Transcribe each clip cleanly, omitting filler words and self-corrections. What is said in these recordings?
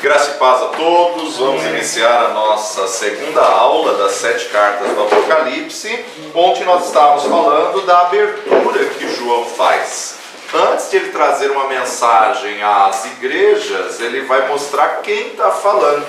Graça e paz a todos. Vamos iniciar a nossa segunda aula das 7 cartas do Apocalipse. Ontem nós estávamos falando da abertura que João faz. Antes de ele trazer uma mensagem às igrejas, ele vai mostrar quem está falando.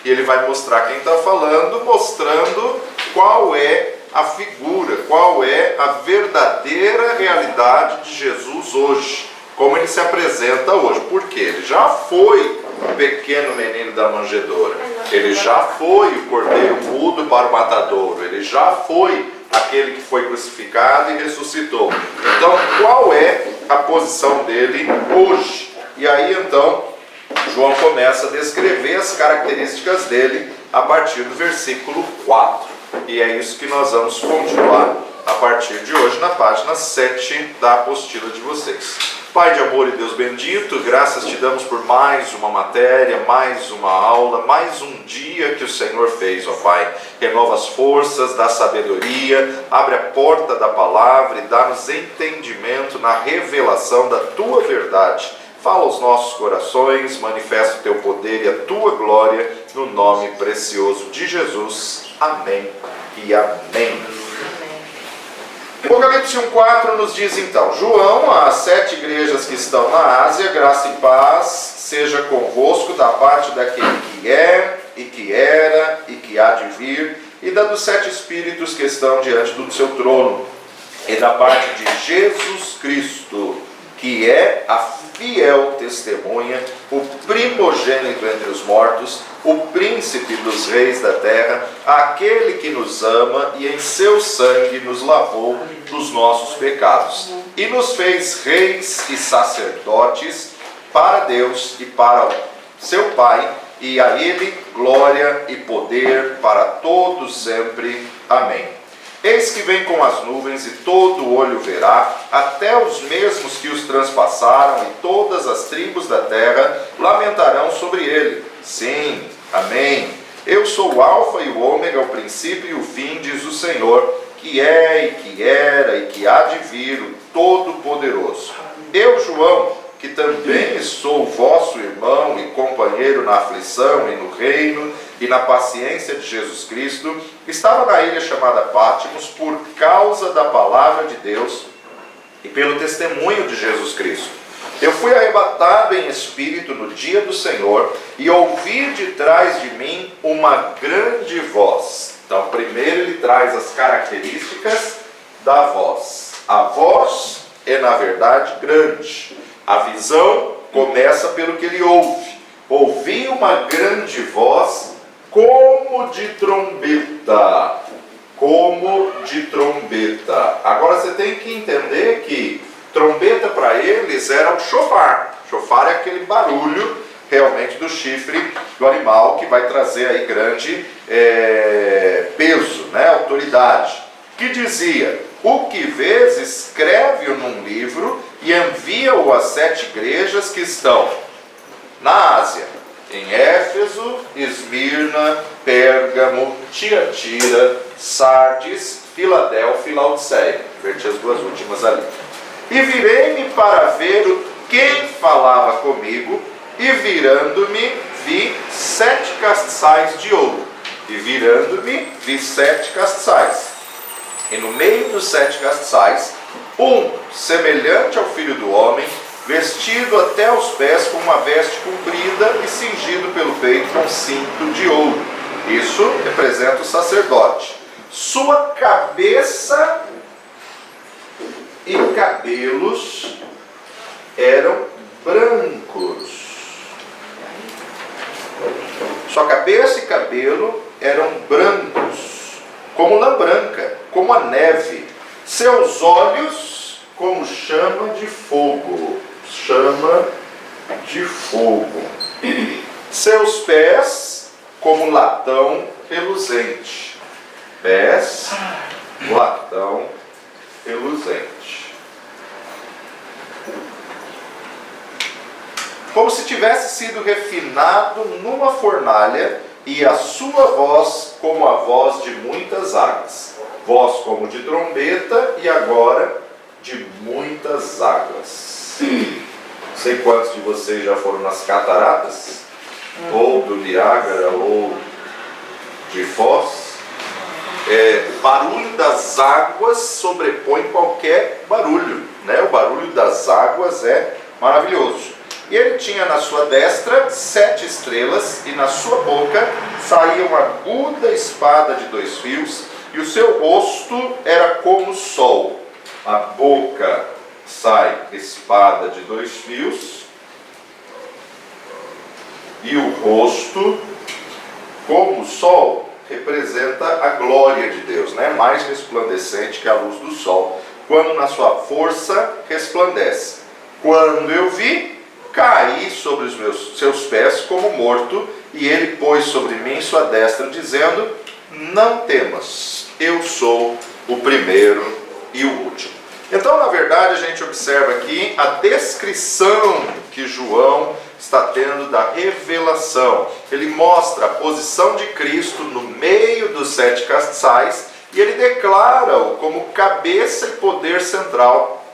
E ele vai mostrar quem está falando, mostrando qual é a figura, qual é a verdadeira realidade de Jesus hoje. Como ele se apresenta hoje. Porque ele já foi o pequeno menino da manjedoura. Ele já foi o cordeiro mudo para o matadouro. Ele já foi aquele que foi crucificado e ressuscitou. Então, qual é a posição dele hoje? E aí, então, João começa a descrever as características dele a partir do versículo 4. E é isso que nós vamos continuar a partir de hoje na página 7 da apostila de vocês. Pai de amor e Deus bendito, graças te damos por mais uma matéria, mais uma aula, mais um dia que o Senhor fez, ó Pai. Renova as forças, dá sabedoria, abre a porta da palavra e dá-nos entendimento na revelação da Tua verdade. Fala aos nossos corações, manifesta o Teu poder e a Tua glória, no nome precioso de Jesus. Amém e amém. Apocalipse 1,4 nos diz então: João, às 7 igrejas que estão na Ásia, graça e paz seja convosco da parte daquele que é, e que era, e que há de vir, e da dos 7 espíritos que estão diante do seu trono, e da parte de Jesus Cristo, que é a fiel testemunha, o primogênito entre os mortos, o príncipe dos reis da terra, aquele que nos ama e em seu sangue nos lavou dos nossos pecados, e nos fez reis e sacerdotes para Deus e para seu Pai, e a Ele glória e poder para todos sempre. Amém. Eis que vem com as nuvens, e todo olho verá, até os mesmos que os transpassaram, e todas as tribos da terra lamentarão sobre ele. Sim, amém. Eu sou o Alfa e o Ômega, o princípio e o fim, diz o Senhor, que é, e que era, e que há de vir, o Todo-Poderoso. Eu, João, que também sou vosso irmão e companheiro na aflição e no reino e na paciência de Jesus Cristo, estava na ilha chamada Pátimos por causa da palavra de Deus e pelo testemunho de Jesus Cristo. Eu fui arrebatado em espírito no dia do Senhor e ouvi de trás de mim uma grande voz. Então, primeiro ele traz as características da voz. A voz é, na verdade, grande. A visão começa pelo que ele ouve. Ouvi uma grande voz como de trombeta. Como de trombeta. Agora você tem que entender que trombeta para eles era o chofar. Chofar é aquele barulho realmente do chifre do animal que vai trazer aí grande peso, né, autoridade. Que dizia: o que vês, escreve-o num livro e envia-o às 7 igrejas que estão na Ásia, em Éfeso, Esmirna, Pérgamo, Tiatira, Sardes, Filadélfia e Laodiceia. Inverti as duas últimas ali. E virei-me para ver quem falava comigo, e virando-me vi 7 castiçais de ouro. E virando-me vi 7 castiçais. E no meio dos 7 castiçais, um semelhante ao Filho do Homem, vestido até os pés com uma veste comprida e cingido pelo peito com cinto de ouro. Isso representa o sacerdote. Sua cabeça e cabelos eram brancos. Sua cabeça e cabelo eram brancos, como lã branca, como a neve. Seus olhos como chama de fogo. Chama de fogo. Seus pés como latão reluzente. Pés, latão reluzente. Como se tivesse sido refinado numa fornalha, e a sua voz como a voz de muitas águas. Voz como de trombeta, e agora de muitas águas. Não sei quantos de vocês já foram nas cataratas. ou do Niágara, ou de Foz, o barulho das águas sobrepõe qualquer barulho, né? O barulho das águas é maravilhoso. E ele tinha na sua destra 7 estrelas, e na sua boca saía uma aguda espada de 2 fios, e o seu rosto era como o sol. A boca sai espada de 2 fios, e o rosto, como o sol, representa a glória de Deus, né? Mais resplandecente que a luz do sol, quando na sua força resplandece. Quando eu vi, caí sobre os seus pés como morto, e ele pôs sobre mim sua destra, dizendo: não temas, eu sou o primeiro e o último. Então, na verdade, a gente observa aqui a descrição que João está tendo da revelação. Ele mostra a posição de Cristo no meio dos 7 castiçais, e ele declara-o como cabeça e poder central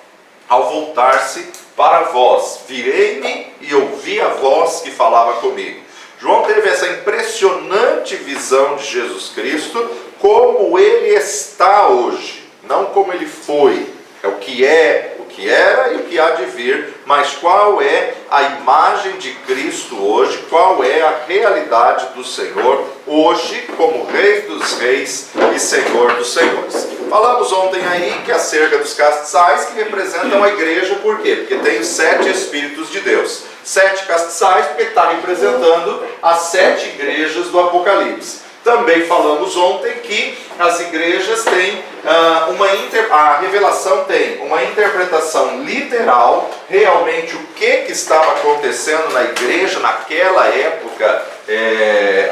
ao voltar-se para vós. Virei-me e ouvi a voz que falava comigo. João teve essa impressionante visão de Jesus Cristo como ele está hoje, não como ele foi. É o que era e o que há de vir, mas qual é a imagem de Cristo hoje, qual é a realidade do Senhor hoje, como Rei dos Reis e Senhor dos Senhores. Falamos ontem aí que acerca dos castiçais, que representam a igreja, por quê? Porque tem os 7 Espíritos de Deus. 7 castiçais, porque está representando as 7 igrejas do Apocalipse. Também falamos ontem que as igrejas têm a revelação tem uma interpretação literal, realmente o que estava acontecendo na igreja naquela época,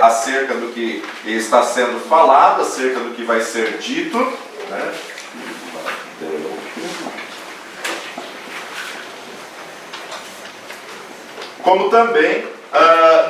acerca do que está sendo falado, acerca do que vai ser dito, né? Como também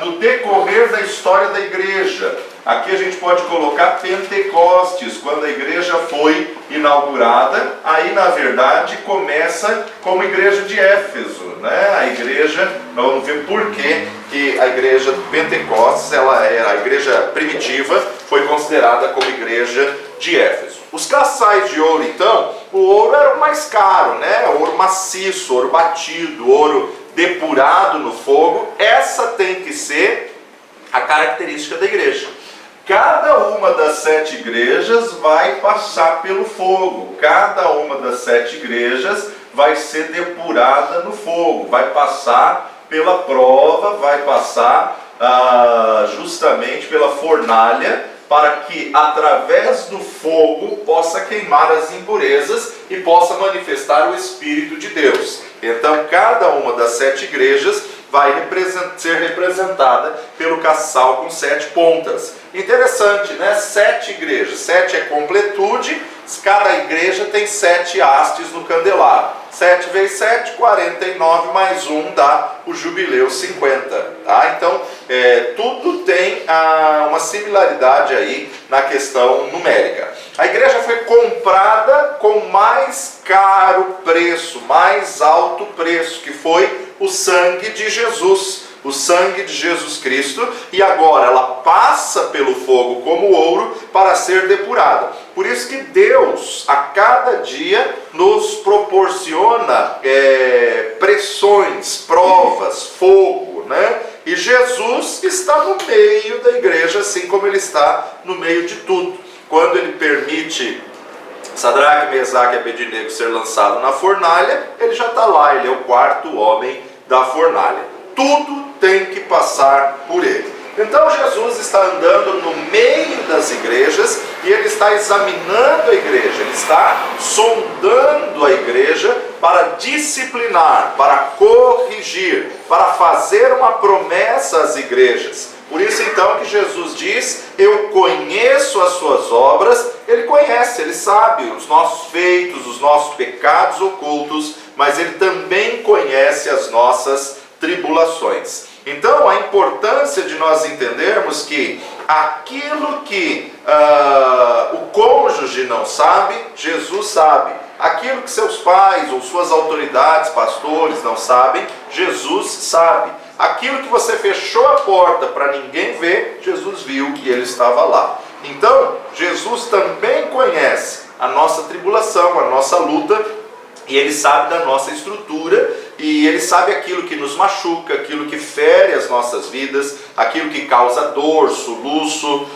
no decorrer da história da igreja. Aqui a gente pode colocar Pentecostes, quando a igreja foi inaugurada. Aí, na verdade, começa como igreja de Éfeso, né? A igreja, vamos ver por que a igreja de Pentecostes, ela era a igreja primitiva, foi considerada como igreja de Éfeso. Os castiçais de ouro, então, o ouro era o mais caro, né? Ouro maciço, ouro batido, ouro depurado no fogo. Essa tem que ser a característica da igreja. Cada uma das 7 igrejas vai passar pelo fogo. Cada uma das 7 igrejas vai ser depurada no fogo. Vai passar pela prova, vai passar justamente pela fornalha, para que através do fogo possa queimar as impurezas e possa manifestar o Espírito de Deus. Então, cada uma das 7 igrejas vai ser representada pelo castiçal com 7 pontas. Interessante, né? 7 igrejas. 7 é completude, cada igreja tem 7 hastes no candelabro. 7 vezes 7, 49, mais 1 dá o jubileu 50. Tá? Então, tudo tem uma similaridade aí na questão numérica. A igreja foi comprada com mais caro preço, mais alto preço, que foi o sangue de Jesus, o sangue de Jesus Cristo, e agora ela passa pelo fogo como ouro para ser depurada. Por isso que Deus, a cada dia, nos proporciona pressões, provas, fogo, né? E Jesus está no meio da igreja, assim como ele está no meio de tudo. Quando ele permite Sadraque, Mesaque e Abednego ser lançado na fornalha, ele já está lá, ele é o 4º homem da fornalha. Tudo tem que passar por ele. Então Jesus está andando no meio das igrejas e ele está examinando a igreja, ele está sondando a igreja para disciplinar, para corrigir, para fazer uma promessa às igrejas. Por isso então que Jesus diz: eu conheço as suas obras. Ele conhece, ele sabe os nossos feitos, os nossos pecados ocultos, mas ele também conhece as nossas tribulações. Então, a importância de nós entendermos que aquilo que o cônjuge não sabe, Jesus sabe. Aquilo que seus pais ou suas autoridades, pastores não sabem, Jesus sabe. Aquilo que você fechou a porta para ninguém ver, Jesus viu que ele estava lá. Então, Jesus também conhece a nossa tribulação, a nossa luta, e ele sabe da nossa estrutura, e ele sabe aquilo que nos machuca, aquilo que fere as nossas vidas, aquilo que causa dor, soluço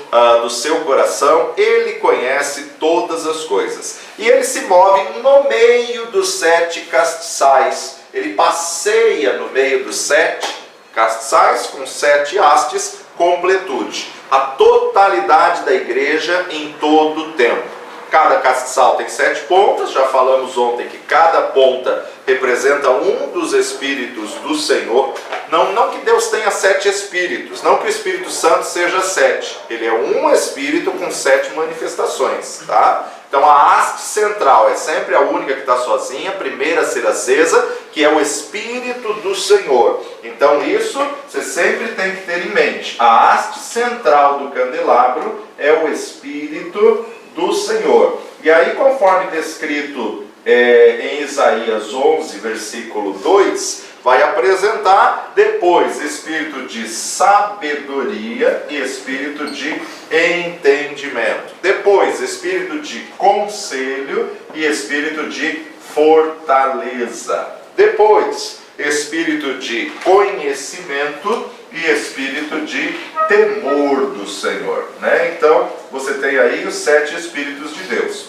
do seu coração. Ele conhece todas as coisas. E ele se move no meio dos 7 castiçais. Ele passeia no meio dos 7 castiçais, com 7 hastes, completude. A totalidade da igreja em todo o tempo. Cada castiçal tem 7 pontas, já falamos ontem que cada ponta representa um dos Espíritos do Senhor. Não que Deus tenha 7 Espíritos, não que o Espírito Santo seja 7. Ele é um Espírito com 7 manifestações, tá? Então a haste central é sempre a única que está sozinha, a primeira a ser acesa, que é o Espírito do Senhor. Então isso você sempre tem que ter em mente. A haste central do candelabro é o Espírito do Senhor. E aí, conforme descrito em Isaías 11, versículo 2, vai apresentar depois espírito de sabedoria e espírito de entendimento. Depois, espírito de conselho e espírito de fortaleza. Depois, espírito de conhecimento e espírito de temor do Senhor, né? Então, você tem aí os 7 Espíritos de Deus.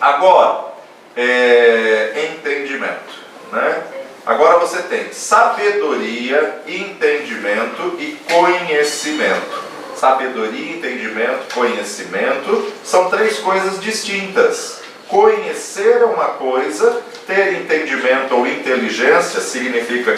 Agora, entendimento, né? Agora você tem sabedoria, entendimento e conhecimento. Sabedoria, entendimento, conhecimento são 3 coisas distintas. Conhecer uma coisa, ter entendimento ou inteligência significa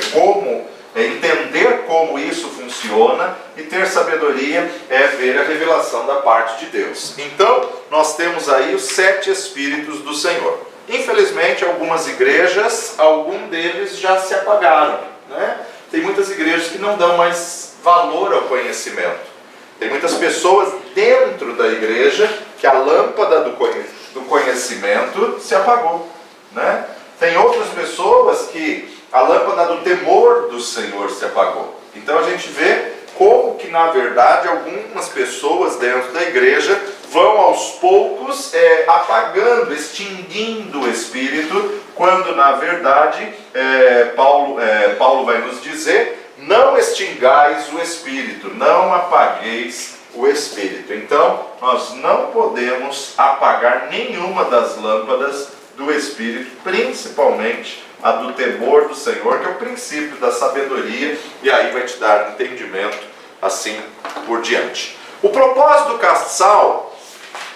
entender como isso funciona, e ter sabedoria é ver a revelação da parte de Deus. Então, nós temos aí os 7 Espíritos do Senhor. Infelizmente, algumas igrejas, algum deles já se apagaram, né? Tem muitas igrejas que não dão mais valor ao conhecimento. Tem muitas pessoas dentro da igreja que a lâmpada do conhecimento se apagou, né? Tem outras pessoas que a lâmpada do temor do Senhor se apagou. Então a gente vê como que, na verdade, algumas pessoas dentro da igreja vão aos poucos apagando, extinguindo o Espírito, quando, na verdade, Paulo vai nos dizer: não extingais o Espírito, não apagueis o Espírito. Então, nós não podemos apagar nenhuma das lâmpadas do Espírito, principalmente a do temor do Senhor, que é o princípio da sabedoria, e aí vai te dar entendimento, assim por diante. O propósito do castiçal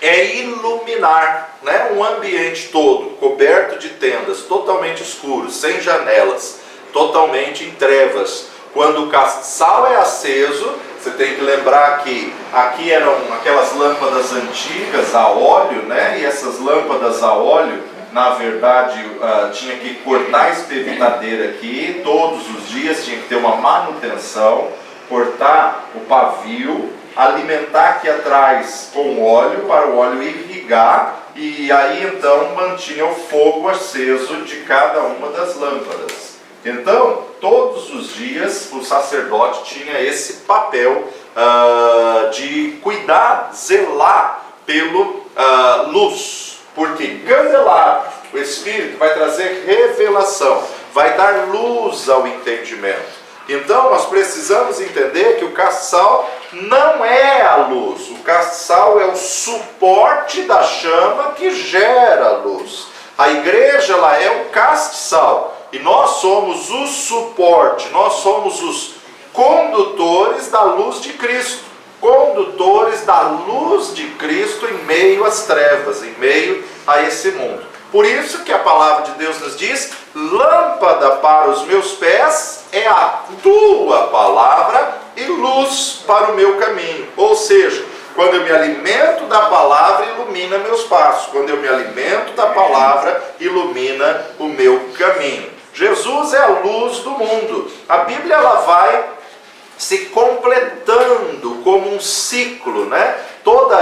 é iluminar, né, um ambiente todo, coberto de tendas, totalmente escuro, sem janelas, totalmente em trevas. Quando o castiçal é aceso, você tem que lembrar que aqui eram aquelas lâmpadas antigas a óleo, né, e essas lâmpadas a óleo, na verdade, tinha que cortar a espevitadeira aqui, todos os dias tinha que ter uma manutenção, cortar o pavio, alimentar aqui atrás com óleo, para o óleo irrigar, e aí então mantinha o fogo aceso de cada uma das lâmpadas. Então, todos os dias o sacerdote tinha esse papel de cuidar, zelar pelo luz. Porque candelabro, o Espírito vai trazer revelação, vai dar luz ao entendimento. Então nós precisamos entender que o castiçal não é a luz. O castiçal é o suporte da chama que gera a luz. A igreja, ela é o castiçal. E nós somos o suporte, nós somos os condutores da luz de Cristo. Condutores da luz de Cristo em meio às trevas, em meio a esse mundo. Por isso que a palavra de Deus nos diz: lâmpada para os meus pés é a tua palavra e luz para o meu caminho. Ou seja, quando eu me alimento da palavra, ilumina meus passos. Quando eu me alimento da palavra, ilumina o meu caminho. Jesus é a luz do mundo. A Bíblia, ela vai se completando como um ciclo, né? Toda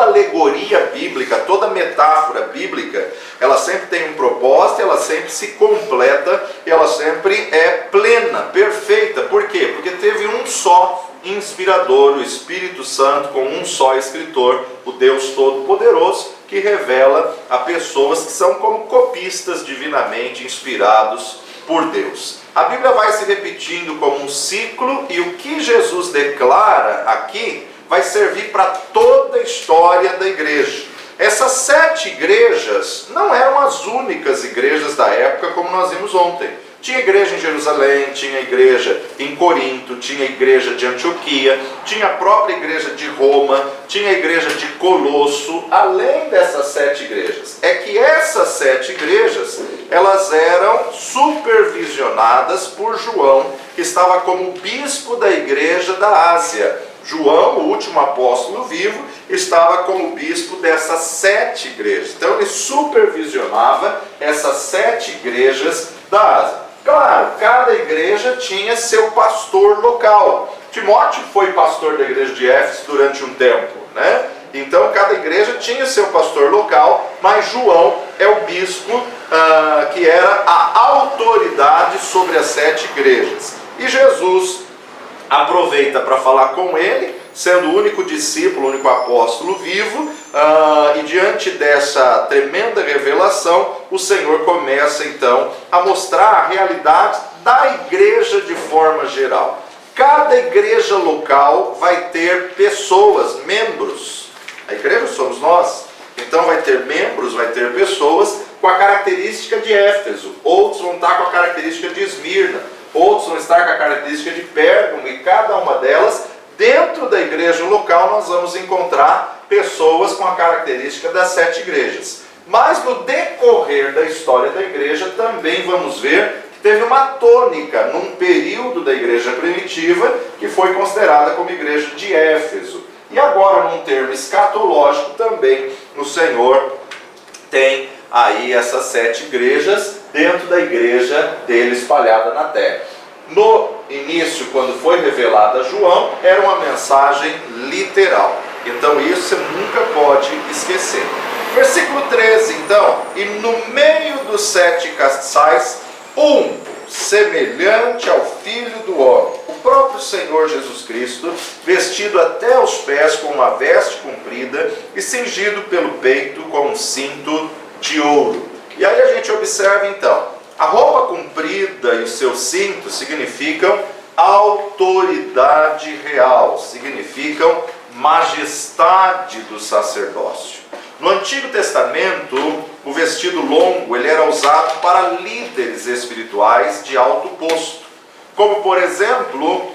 alegoria bíblica, toda metáfora bíblica, ela sempre tem um propósito, ela sempre se completa e ela sempre é plena, perfeita. Por quê? Porque teve um só inspirador, o Espírito Santo, com um só escritor, o Deus Todo-Poderoso, que revela a pessoas que são como copistas divinamente inspirados por Deus. A Bíblia vai se repetindo como um ciclo, e o que Jesus declara aqui vai servir para toda a história da igreja. Essas 7 igrejas não eram as únicas igrejas da época, como nós vimos ontem. Tinha igreja em Jerusalém, tinha igreja em Corinto, tinha igreja de Antioquia, tinha a própria igreja de Roma, tinha a igreja de Colosso, além dessas 7 igrejas. É que essas 7 igrejas, elas eram supervisionadas por João, que estava como bispo da igreja da Ásia. João, o último apóstolo vivo, estava como bispo dessas 7 igrejas. Então ele supervisionava essas 7 igrejas da Ásia. Claro, cada igreja tinha seu pastor local. Timóteo foi pastor da igreja de Éfeso durante um tempo, né? Então cada igreja tinha seu pastor local, mas João é o bispo que era a autoridade sobre as 7 igrejas. E Jesus aproveita para falar com ele, sendo o único discípulo, o único apóstolo vivo, e diante dessa tremenda revelação, o Senhor começa então a mostrar a realidade da igreja de forma geral. Cada igreja local vai ter pessoas, membros. A igreja somos nós, então vai ter membros, vai ter pessoas com a característica de Éfeso, outros vão estar com a característica de Esmirna, outros vão estar com a característica de Pérgamo, e cada uma delas, dentro da igreja local, nós vamos encontrar pessoas com a característica das 7 igrejas. Mas no decorrer da história da igreja, também vamos ver que teve uma tônica num período da igreja primitiva, que foi considerada como igreja de Éfeso. E agora, num termo escatológico, também o Senhor tem aí essas 7 igrejas dentro da igreja dele espalhada na terra. No início, quando foi revelada a João, era uma mensagem literal. Então isso você nunca pode esquecer. Versículo 13, então: e no meio dos 7 castiçais, semelhante ao Filho do Homem, o próprio Senhor Jesus Cristo, vestido até os pés com uma veste comprida e cingido pelo peito com um cinto de ouro. E aí a gente observa então, a roupa comprida e o seu cinto significam autoridade real, significam majestade do sacerdócio. No Antigo Testamento, o vestido longo ele era usado para líderes espirituais de alto posto, como por exemplo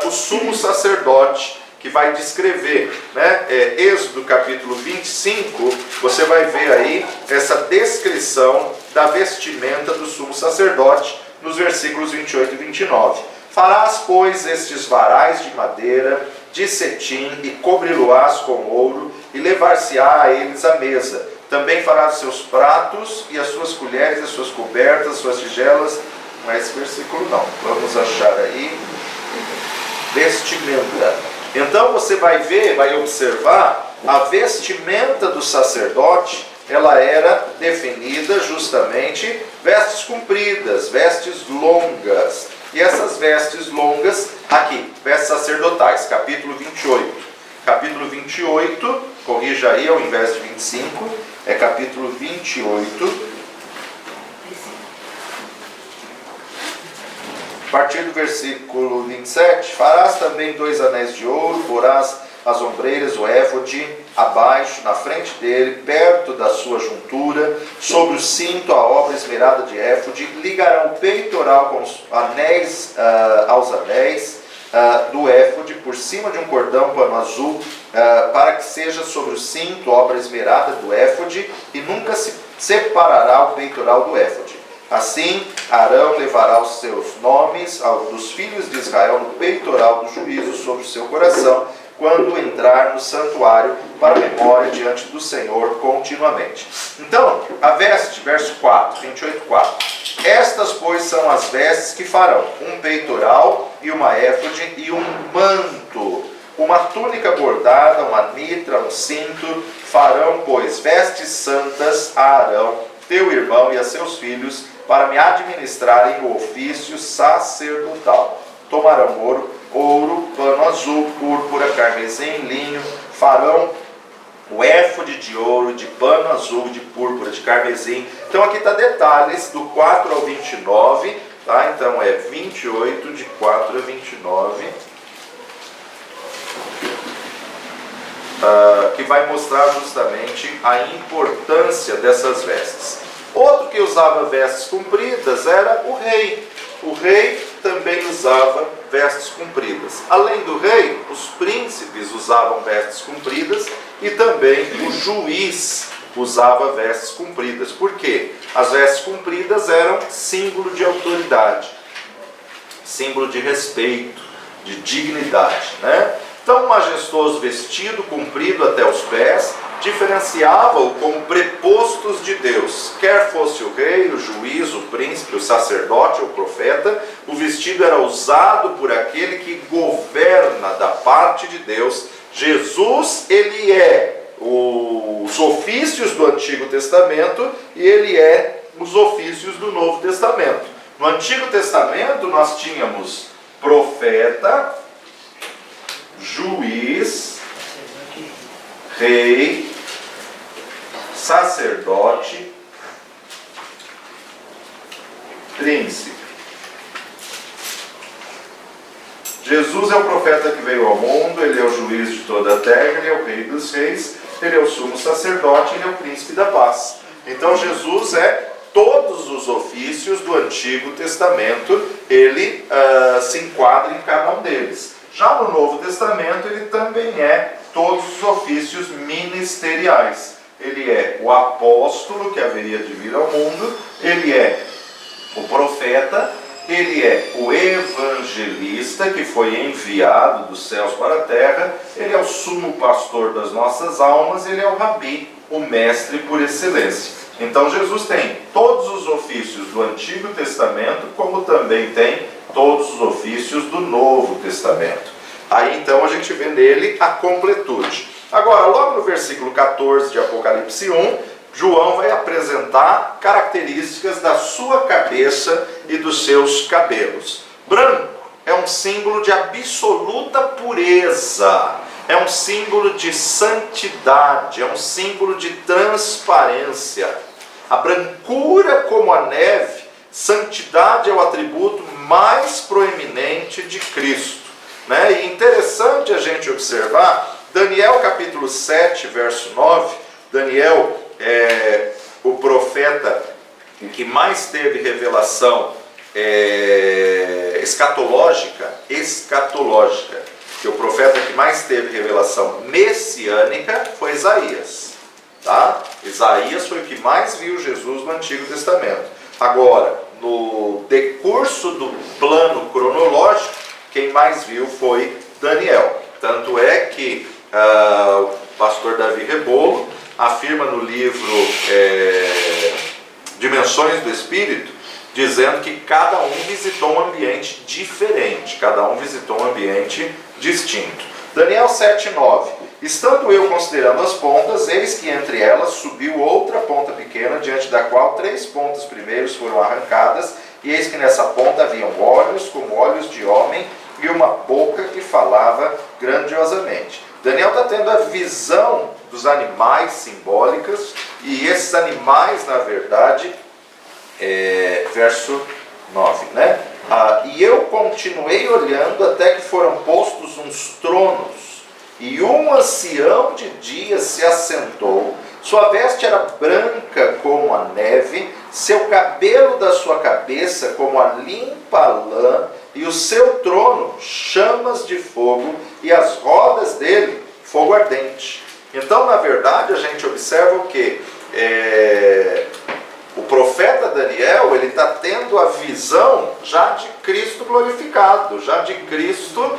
o sumo sacerdote, que vai descrever, né? Êxodo capítulo 25, você vai ver aí essa descrição da vestimenta do sumo sacerdote nos versículos 28 e 29. Farás, pois, estes varais de madeira, de cetim, e cobri-lo-ás com ouro, e levar-se-á a eles a mesa. Também farás seus pratos, e as suas colheres, as suas cobertas, as suas tigelas. Não é esse versículo não, vamos achar aí. Vestimenta. Então você vai ver, vai observar, a vestimenta do sacerdote, ela era definida justamente vestes compridas, vestes longas. E essas vestes longas, aqui, vestes sacerdotais, capítulo 28. Capítulo 28, corrija aí, ao invés de 25, é capítulo 28. A partir do versículo 27, farás também 2 anéis de ouro, porás as ombreiras, o éfode, abaixo, na frente dele, perto da sua juntura, sobre o cinto, a obra esmerada de éfode, ligarão o peitoral com os anéis, aos anéis do éfode, por cima de um cordão pano azul, para que seja sobre o cinto, obra esmerada do éfode, e nunca se separará o peitoral do éfode. Assim, Arão levará os seus nomes dos filhos de Israel no peitoral do juízo sobre o seu coração, quando entrar no santuário para memória diante do Senhor continuamente. Então, a veste, verso 4, 28:4. Estas, pois, são as vestes que farão: um peitoral e uma éfode e um manto, uma túnica bordada, uma mitra, um cinto. Farão, pois, vestes santas a Arão, teu irmão, e a seus filhos, para me administrarem o ofício sacerdotal. Tomarão ouro, pano azul, púrpura, carmesim, linho, farão o éfode de ouro, de pano azul, de púrpura, de carmesim. Então aqui está detalhes do 4 ao 29, tá? Então é 28, de 4 a 29. Que vai mostrar justamente a importância dessas vestes. Outro que usava vestes compridas era o rei. O rei também usava vestes compridas. Além do rei, os príncipes usavam vestes compridas e também o juiz usava vestes compridas. Por quê? As vestes compridas eram símbolo de autoridade, símbolo de respeito, de dignidade, né? Então, um majestoso vestido comprido até os pés diferenciava-o como prepostos de Deus. Quer fosse o rei, o juiz, o príncipe, o sacerdote ou o profeta, o vestido era usado por aquele que governa da parte de Deus. Jesus, ele é os ofícios do Antigo Testamento e ele é os ofícios do Novo Testamento. No Antigo Testamento nós tínhamos profeta, juiz, rei, sacerdote, príncipe. Jesus é o profeta que veio ao mundo, ele é o juiz de toda a terra, ele é o rei dos reis, ele é o sumo sacerdote, ele é o príncipe da paz. Então Jesus é todos os ofícios do Antigo Testamento, ele se enquadra em cada um deles. Já no Novo Testamento, ele também é todos os ofícios ministeriais. Ele é o apóstolo que haveria de vir ao mundo, ele é o profeta, ele é o evangelista que foi enviado dos céus para a terra, ele é o sumo pastor das nossas almas, ele é o rabi, o mestre por excelência. Então Jesus tem todos os ofícios do Antigo Testamento, como também tem todos os ofícios do Novo Testamento. Aí então a gente vê nele a completude. Agora, logo no versículo 14 de Apocalipse 1, João vai apresentar características da sua cabeça e dos seus cabelos. Branco é um símbolo de absoluta pureza, é um símbolo de santidade, é um símbolo de transparência. A brancura como a neve, santidade é o atributo mais proeminente de Cristo, né? E interessante a gente observar, Daniel capítulo 7, verso 9, Daniel é o profeta que mais teve revelação escatológica, que o profeta que mais teve revelação messiânica foi Isaías, tá? Isaías foi o que mais viu Jesus no Antigo Testamento. Agora, no decurso do plano cronológico, quem mais viu foi Daniel. Tanto é que o pastor Davi Rebolo afirma no livro Dimensões do Espírito, dizendo que cada um visitou um ambiente diferente, cada um visitou um ambiente distinto. Daniel 7:9. Estando eu considerando as pontas, eis que entre elas subiu outra ponta pequena, diante da qual 3 pontas primeiros foram arrancadas, e eis que nessa ponta haviam olhos como olhos de homem, e uma boca que falava grandiosamente. Daniel está tendo a visão dos animais simbólicas, e esses animais, na verdade, verso 9, né? E eu continuei olhando até que foram postos uns tronos, e um ancião de dia se assentou, sua veste era branca como a neve, seu cabelo da sua cabeça como a limpa lã, e o seu trono chamas de fogo, e as rodas dele fogo ardente. Então, na verdade, a gente observa o que? O profeta Daniel, ele está tendo a visão já de Cristo glorificado, já de Cristo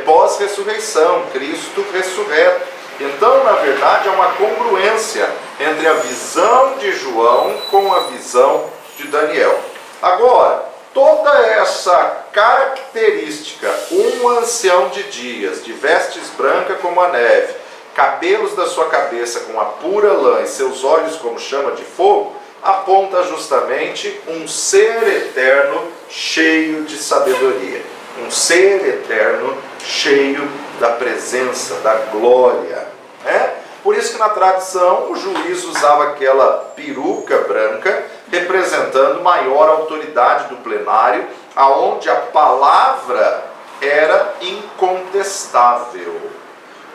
pós-ressurreição, Cristo ressurreto. Então, na verdade, é uma congruência entre a visão de João com a visão de Daniel. Agora, toda essa característica, um ancião de dias, de vestes brancas como a neve, cabelos da sua cabeça com a pura lã e seus olhos como chama de fogo, aponta justamente um ser eterno cheio de sabedoria, um ser eterno cheio da presença, da glória, né? Por isso que na tradição o juiz usava aquela peruca branca, representando maior autoridade do plenário, aonde a palavra era incontestável.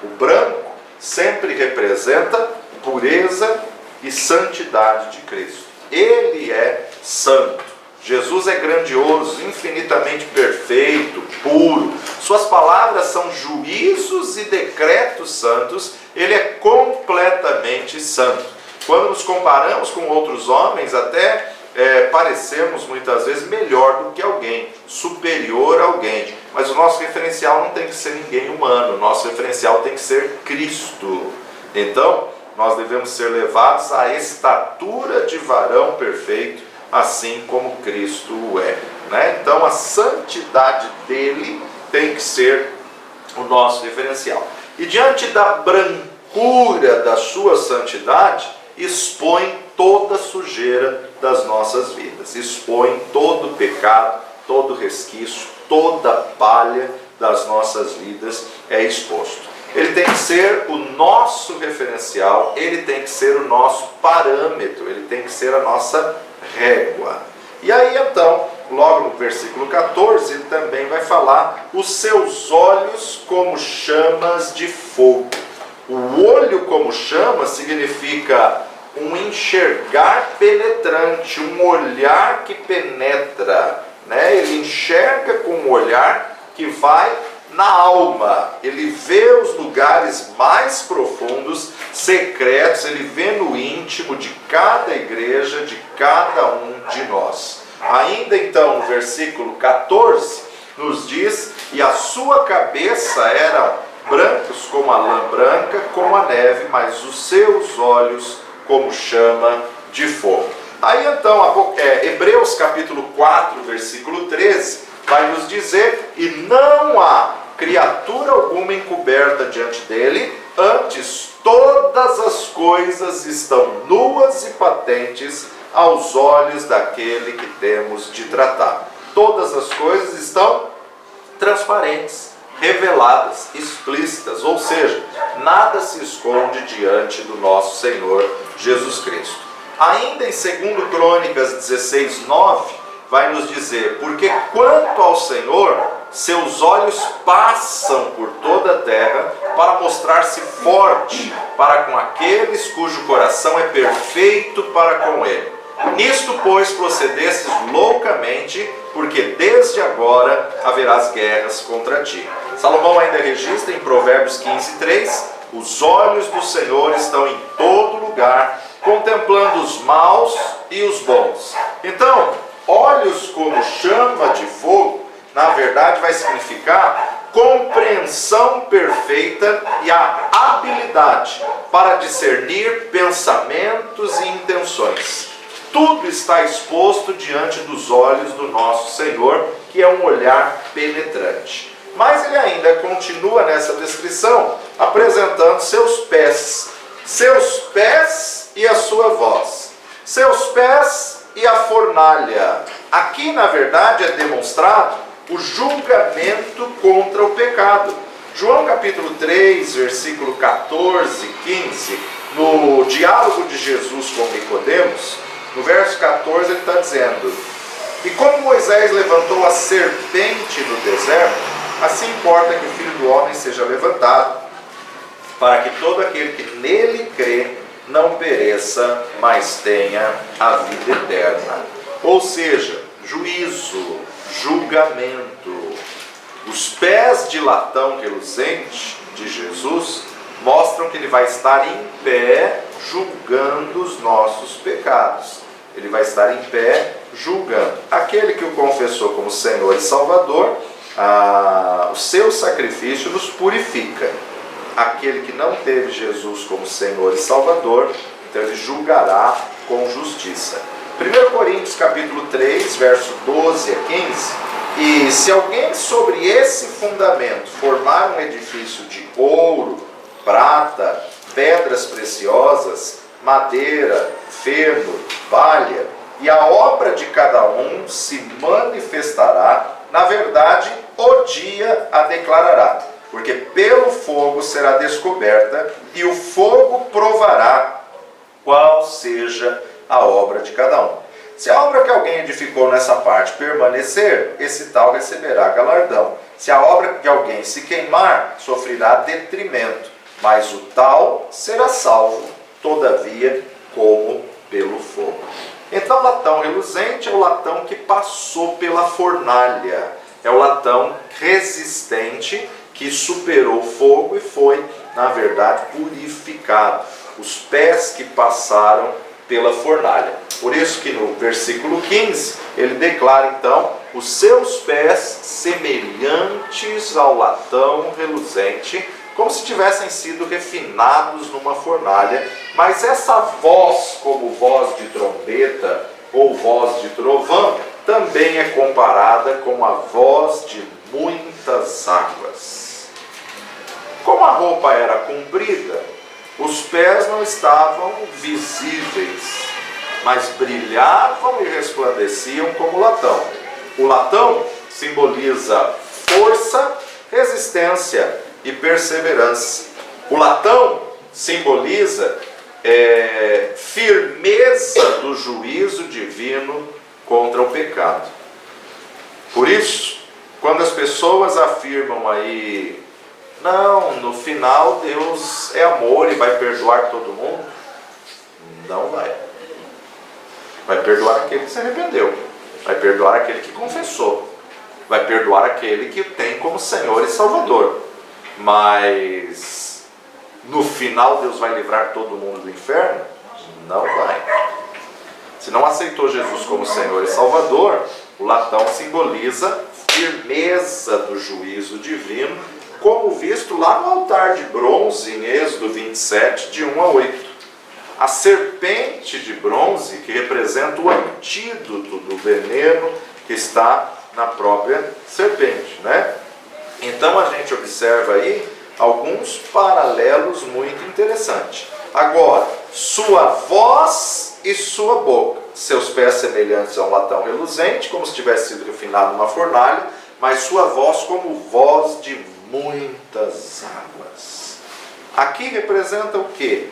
O branco sempre representa pureza e santidade de Cristo. Ele é santo. Jesus é grandioso, infinitamente perfeito, puro. Suas palavras são juízos e decretos santos. Ele é completamente santo. Quando nos comparamos com outros homens, até parecemos muitas vezes melhor do que alguém, superior a alguém. Mas o nosso referencial não tem que ser ninguém humano. O nosso referencial tem que ser Cristo. Então, nós devemos ser levados à estatura de varão perfeito, assim como Cristo o é, né? Então a santidade dele tem que ser o nosso referencial. E diante da brancura da sua santidade, expõe toda a sujeira das nossas vidas, expõe todo o pecado, todo o resquício, toda a palha das nossas vidas é exposto. Ele tem que ser o nosso referencial, ele tem que ser o nosso parâmetro, ele tem que ser a nossa régua. E aí então, logo no versículo 14, ele também vai falar: os seus olhos como chamas de fogo. O olho como chama significa um enxergar penetrante, um olhar que penetra, né? Ele enxerga com um olhar que vai na alma, ele vê os lugares mais profundos, secretos, ele vê no íntimo de cada igreja, de cada um de nós. Ainda então, no versículo 14, nos diz: e a sua cabeça era brancos como a lã branca, como a neve, mas os seus olhos como chama de fogo. Aí então, Hebreus capítulo 4, versículo 13, vai nos dizer: e não há criatura alguma encoberta diante dele, antes todas as coisas estão nuas e patentes aos olhos daquele que temos de tratar. Todas as coisas estão transparentes, reveladas, explícitas, ou seja, nada se esconde diante do nosso Senhor Jesus Cristo. Ainda em 2 Crônicas 16, 9, vai nos dizer: porque quanto ao Senhor, seus olhos passam por toda a terra para mostrar-se forte para com aqueles cujo coração é perfeito para com ele. Nisto, pois, procedesses loucamente, porque desde agora haverás guerras contra ti. Salomão ainda registra em Provérbios 15, 3: os olhos do Senhor estão em todo lugar, contemplando os maus e os bons. Então, olhos como chama de fogo, na verdade vai significar compreensão perfeita e a habilidade para discernir pensamentos e intenções. Tudo está exposto diante dos olhos do nosso Senhor, que é um olhar penetrante. Mas ele ainda continua nessa descrição, apresentando seus pés e a sua voz, seus pés e a fornalha. Aqui, na verdade, é demonstrado o julgamento contra o pecado. João capítulo 3, versículo 14 e 15, no diálogo de Jesus com Nicodemos, no verso 14 ele está dizendo: e como Moisés levantou a serpente no deserto, assim importa que o Filho do Homem seja levantado, para que todo aquele que nele crê não pereça, mas tenha a vida eterna. Ou seja, juízo, julgamento. Os pés de latão reluzente de Jesus mostram que ele vai estar em pé julgando os nossos pecados. Ele vai estar em pé julgando. Aquele que o confessou como Senhor e Salvador, o seu sacrifício nos purifica. Aquele que não teve Jesus como Senhor e Salvador, então ele julgará com justiça. 1 Coríntios capítulo 3, verso 12 a 15: e se alguém sobre esse fundamento formar um edifício de ouro, prata, pedras preciosas, madeira, feno, palha, e a obra de cada um se manifestará, na verdade, o dia a declarará, porque pelo fogo será descoberta, e o fogo provará qual seja a obra de cada um. Se a obra que alguém edificou nessa parte permanecer, esse tal receberá galardão. Se a obra que alguém se queimar, sofrerá detrimento, mas o tal será salvo, todavia, como pelo fogo. Então, o latão reluzente é o latão que passou pela fornalha. É o latão resistente que superou o fogo e foi, na verdade, purificado. Os pés que passaram pela fornalha. Por isso que no versículo 15, ele declara então, os seus pés semelhantes ao latão reluzente, como se tivessem sido refinados numa fornalha. Mas essa voz, como voz de trombeta ou voz de trovão, também é comparada com a voz de muitas águas. Como a roupa era comprida, os pés não estavam visíveis, mas brilhavam e resplandeciam como latão. O latão simboliza força, resistência e perseverança. O latão simboliza firmeza do juízo divino contra o pecado. Por isso, quando as pessoas afirmam aí, não, no final Deus é amor e vai perdoar todo mundo, não vai. Vai perdoar aquele que se arrependeu, vai perdoar aquele que confessou, vai perdoar aquele que tem como Senhor e Salvador. Mas no final Deus vai livrar todo mundo do inferno? Não vai. Se não aceitou Jesus como Senhor e Salvador, o latão simboliza firmeza do juízo divino, como visto lá no altar de bronze em Êxodo 27, de 1 a 8. A serpente de bronze, que representa o antídoto do veneno que está na própria serpente, né? Então a gente observa aí alguns paralelos muito interessantes. Agora, sua voz e sua boca, seus pés semelhantes a um latão reluzente, como se tivesse sido refinado numa fornalha, mas sua voz como voz de muitas águas. Aqui representa o quê?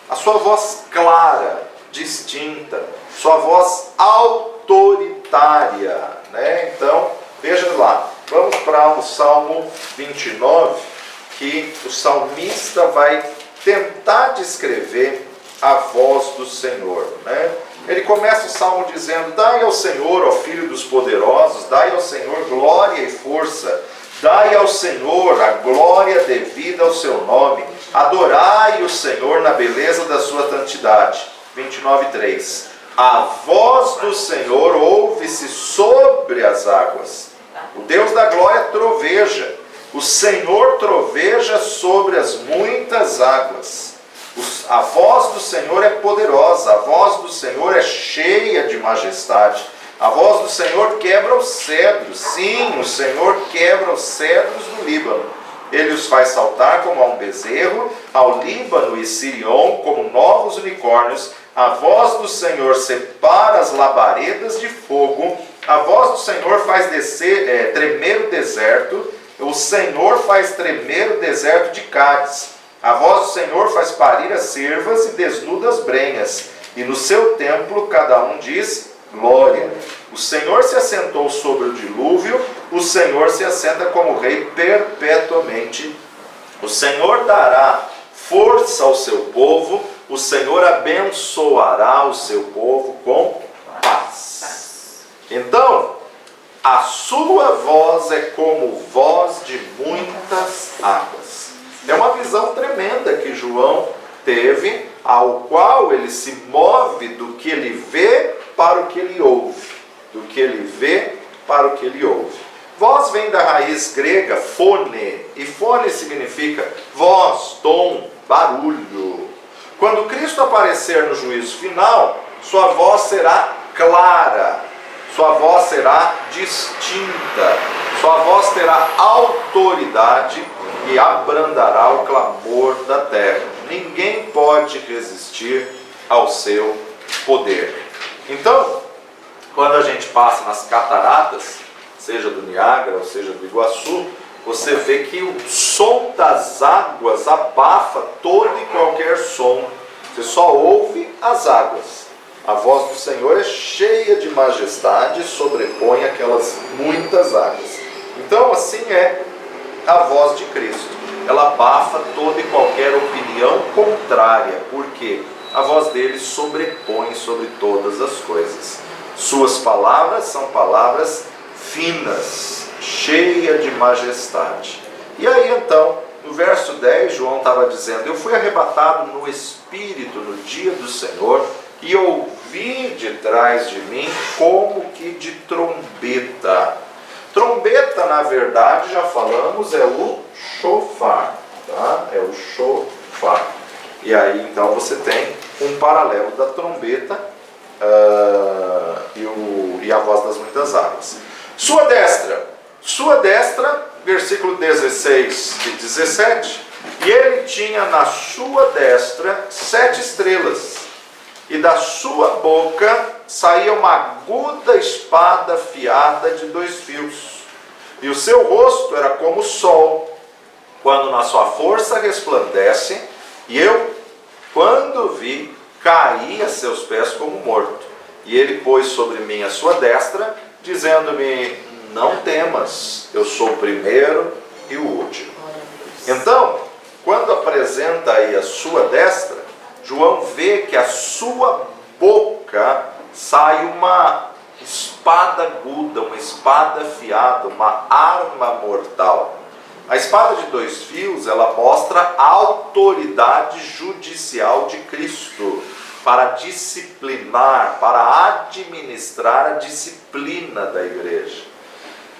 A sua voz clara, distinta, sua voz autoritária, né? Então, veja lá, vamos para o Salmo 29, que o salmista vai tentar descrever a voz do Senhor, né? Ele começa o salmo dizendo: dai ao Senhor, ó Filho dos poderosos, dai ao Senhor glória e força, dai ao Senhor a glória devida ao seu nome, adorai o Senhor na beleza da sua santidade. 29:3. A voz do Senhor ouve-se sobre as águas. O Deus da glória troveja. O Senhor troveja sobre as muitas águas. A voz do Senhor é poderosa. A voz do Senhor é cheia de majestade. A voz do Senhor quebra os cedros. Sim, o Senhor quebra os cedros do Líbano. Ele os faz saltar como a um bezerro, ao Líbano e Sirion como novos unicórnios. A voz do Senhor separa as labaredas de fogo. A voz do Senhor faz tremer o deserto. O Senhor faz tremer o deserto de Cádiz. A voz do Senhor faz parir as cervas e desnuda as brenhas. E no seu templo cada um diz: glória. O Senhor se assentou sobre o dilúvio, o Senhor se assenta como rei perpetuamente. O Senhor dará força ao seu povo, o Senhor abençoará o seu povo com paz. Então, a sua voz é como voz de muitas águas. É uma visão tremenda que João teve, ao qual ele se move do que ele vê para o que ele ouve. Do que ele vê para o que ele ouve. Voz vem da raiz grega fone, e fone significa voz, tom, barulho. Quando Cristo aparecer no juízo final, sua voz será clara, sua voz será distinta, sua voz terá autoridade e abrandará o clamor da terra. Ninguém pode resistir ao seu poder. Então, quando a gente passa nas cataratas, seja do Niágara ou seja do Iguaçu, você vê que o som das águas abafa todo e qualquer som. Você só ouve as águas. A voz do Senhor é cheia de majestade e sobrepõe aquelas muitas águas. Então, assim é a voz de Cristo. Ela abafa toda e qualquer opinião contrária, porque a voz dele sobrepõe sobre todas as coisas. Suas palavras são palavras finas, cheias de majestade. E aí então, no verso 10, João estava dizendo: eu fui arrebatado no Espírito no dia do Senhor, e ouvi de trás de mim como que de trombeta. Trombeta, na verdade, já falamos, é o shofar, tá? É o shofar. E aí então você tem um paralelo da trombeta e a voz das muitas águas. Sua destra, versículo 16 e 17, e ele tinha na sua destra 7 estrelas, e da sua boca saía uma aguda espada afiada de 2 fios, e o seu rosto era como o sol, quando na sua força resplandece, e eu, quando vi, caí a seus pés como morto. E ele pôs sobre mim a sua destra, dizendo-me: não temas, eu sou o primeiro e o último. Então, quando apresenta aí a sua destra, João vê que a sua boca sai uma espada aguda, uma espada afiada, uma arma mortal. A espada de 2 fios, ela mostra a autoridade judicial de Cristo para disciplinar, para administrar a disciplina da igreja.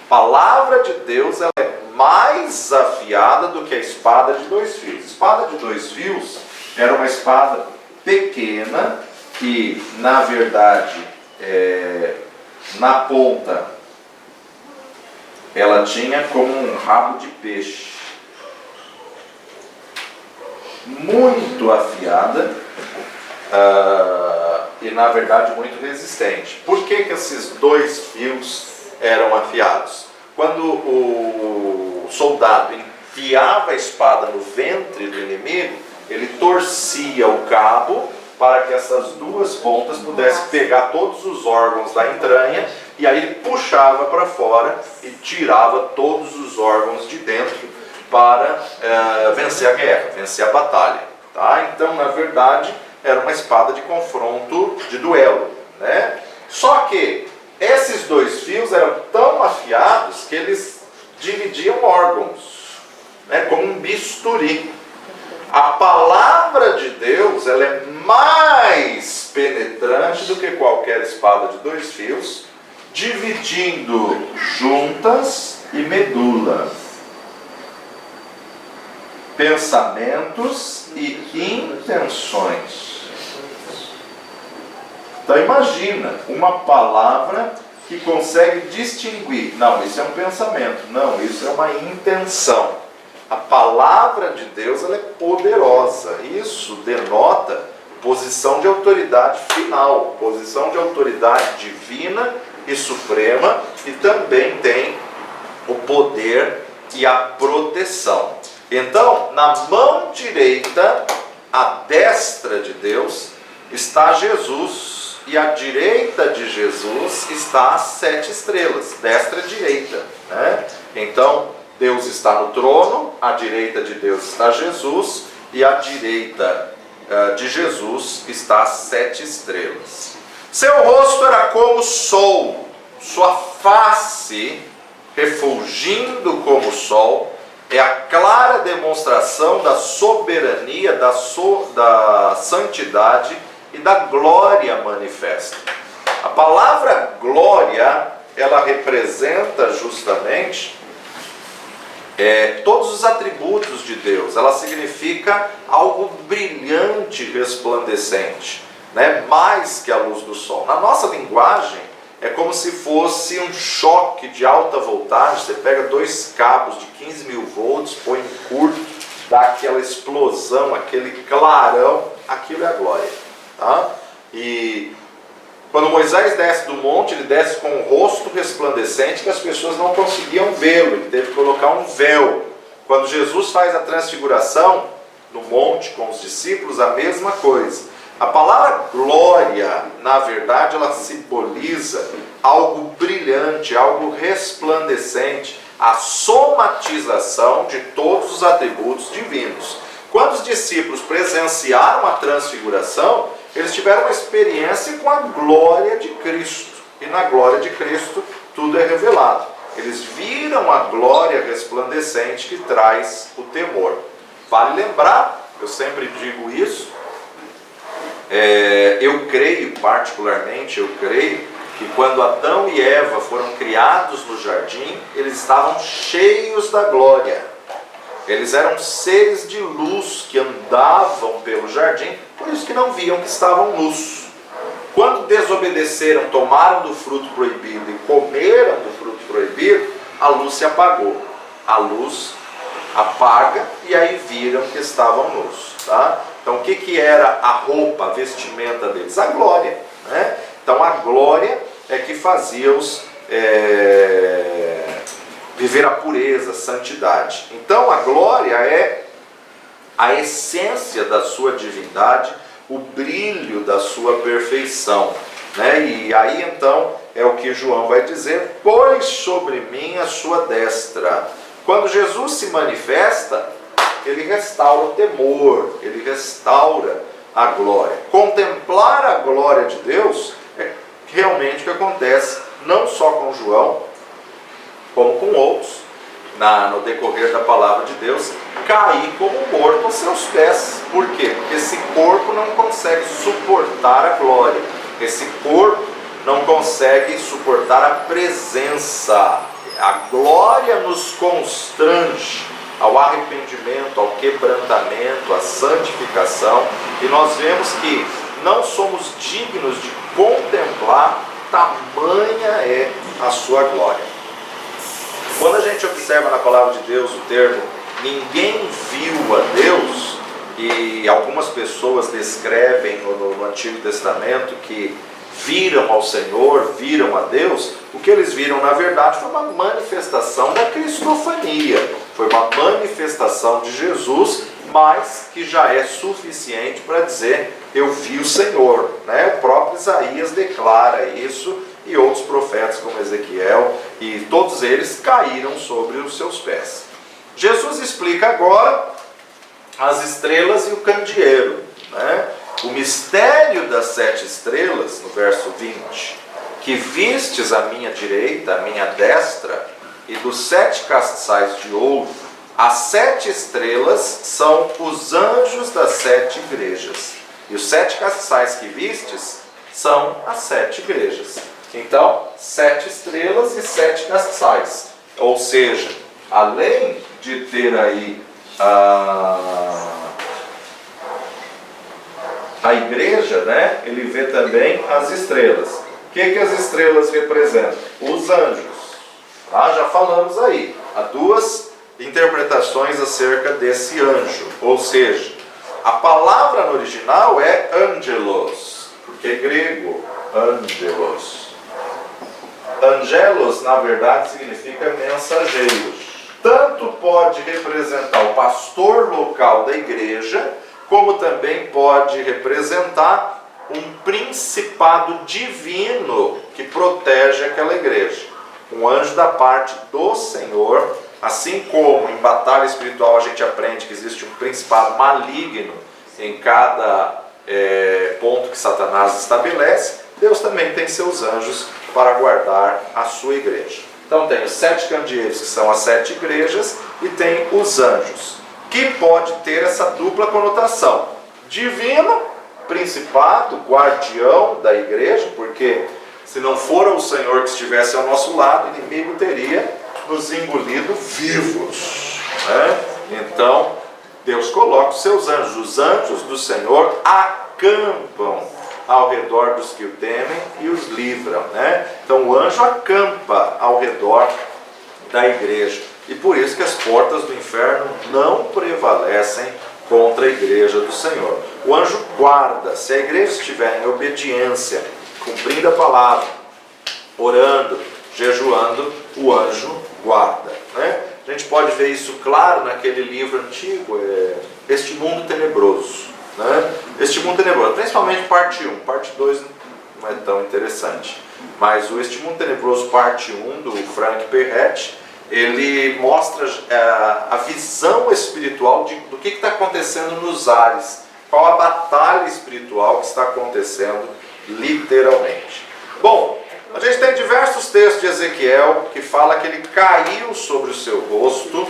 A palavra de Deus, ela é mais afiada do que a espada de 2 fios. A espada de 2 fios era uma espada pequena que, na verdade, na ponta, ela tinha como um rabo de peixe, muito afiada e, na verdade, muito resistente. Por que esses 2 fios eram afiados? Quando o soldado enfiava a espada no ventre do inimigo, ele torcia o cabo para que essas 2 pontas pudessem pegar todos os órgãos da entranha, e aí ele puxava para fora e tirava todos os órgãos de dentro para vencer a guerra, vencer a batalha. Tá? Então, na verdade, era uma espada de confronto, de duelo, né? Só que esses 2 fios eram tão afiados que eles dividiam órgãos, né? Como um bisturi. A palavra de Deus, ela é mais penetrante do que qualquer espada de 2 fios, dividindo juntas e medula, pensamentos e intenções. Então imagina uma palavra que consegue distinguir: não, isso é um pensamento, não, isso é uma intenção. A palavra de Deus, ela é poderosa. Isso denota posição de autoridade final, posição de autoridade divina e suprema, e também tem o poder e a proteção. Então, na mão direita, a destra de Deus, está Jesus, e à direita de Jesus está as 7 estrelas, destra e direita, né? Então, Deus está no trono, à direita de Deus está Jesus, e à direita de Jesus está as 7 estrelas. Seu rosto era como o sol, sua face, refulgindo como o sol, é a clara demonstração da soberania, da santidade e da glória manifesta. A palavra glória, ela representa justamente todos os atributos de Deus. Ela significa algo brilhante, resplandecente, né? Mais que a luz do sol. Na nossa linguagem, é como se fosse um choque de alta voltagem. Você pega 2 cabos de 15.000 volts, põe em curto, dá aquela explosão, aquele clarão. Aquilo é a glória. Tá? E quando Moisés desce do monte, ele desce com o rosto resplandecente que as pessoas não conseguiam vê-lo, ele teve que colocar um véu. Quando Jesus faz a transfiguração no monte com os discípulos, a mesma coisa. A palavra glória, na verdade, ela simboliza algo brilhante, algo resplandecente, a somatização de todos os atributos divinos. Quando os discípulos presenciaram a transfiguração, eles tiveram uma experiência com a glória de Cristo. E na glória de Cristo tudo é revelado. Eles viram a glória resplandecente que traz o temor. Vale lembrar, eu sempre digo isso, eu creio, particularmente, que quando Adão e Eva foram criados no jardim, eles estavam cheios da glória. Eles eram seres de luz que andavam pelo jardim, por isso que não viam que estavam nus. Quando desobedeceram, tomaram do fruto proibido e comeram do fruto proibido, a luz se apagou. A luz apaga e aí viram que estavam nus. Tá? Então o que era a roupa, a vestimenta deles? A glória. Né? Então a glória é que fazia-os viver a pureza, a santidade. Então a glória é a essência da sua divindade, o brilho da sua perfeição. Né? E aí então é o que João vai dizer: pôs sobre mim a sua destra. Quando Jesus se manifesta, ele restaura o temor, ele restaura a glória. Contemplar a glória de Deus é realmente o que acontece, não só com João, como com outros, no decorrer da palavra de Deus, cair como morto aos seus pés. Por quê? Porque esse corpo não consegue suportar a glória, esse corpo não consegue suportar a presença. A glória nos constrange ao arrependimento, ao quebrantamento, à santificação, e nós vemos que não somos dignos de contemplar, tamanha é a sua glória. Quando a gente observa na palavra de Deus o termo ninguém viu a Deus, e algumas pessoas descrevem no Antigo Testamento que viram ao Senhor, viram a Deus, o que eles viram na verdade foi uma manifestação da cristofania, foi uma manifestação de Jesus, mas que já é suficiente para dizer eu vi o Senhor. Né? O próprio Isaías declara isso, e outros profetas como Ezequiel, e todos eles caíram sobre os seus pés. Jesus explica agora as estrelas e o candeeiro. Né? O mistério das 7 estrelas, no verso 20, que vistes à minha direita, à minha destra, e dos 7 castiçais de ouro. As 7 estrelas são os anjos das 7 igrejas, e os 7 castiçais que vistes são as 7 igrejas. Então, 7 estrelas e 7 castiçais, ou seja, além de ter aí a igreja, né, ele vê também as estrelas. O que as estrelas representam? Os anjos. Tá? Já falamos aí. Há 2 interpretações acerca desse anjo. Ou seja, a palavra no original é angelos, porque é grego, angelos. Angelos, na verdade, significa mensageiro. Tanto pode representar o pastor local da igreja, como também pode representar um principado divino que protege aquela igreja. Um anjo da parte do Senhor, assim como em batalha espiritual a gente aprende que existe um principado maligno em cada ponto que Satanás estabelece, Deus também tem seus anjos para guardar a sua igreja. Então tem os 7 candeeiros, que são as 7 igrejas, e tem os anjos, que pode ter essa dupla conotação: divino, principado, guardião da igreja, porque se não for o Senhor que estivesse ao nosso lado, o inimigo teria nos engolido vivos. Né? Então, Deus coloca os seus anjos. Os anjos do Senhor acampam ao redor dos que o temem e os livram. Né? Então, o anjo acampa ao redor da igreja. E por isso que as portas do inferno não prevalecem contra a igreja do Senhor. O anjo guarda. Se a igreja estiver em obediência, cumprindo a palavra, orando, jejuando, o anjo guarda, né? A gente pode ver isso claro naquele livro antigo, Este Mundo Tenebroso, né? Este Mundo Tenebroso, principalmente parte 1, parte 2 não é tão interessante, mas o Este Mundo Tenebroso parte 1 do Frank Perret, ele mostra a visão espiritual do que está acontecendo nos ares, qual a batalha espiritual que está acontecendo literalmente. Bom, a gente tem diversos textos de Ezequiel que fala que ele caiu sobre o seu rosto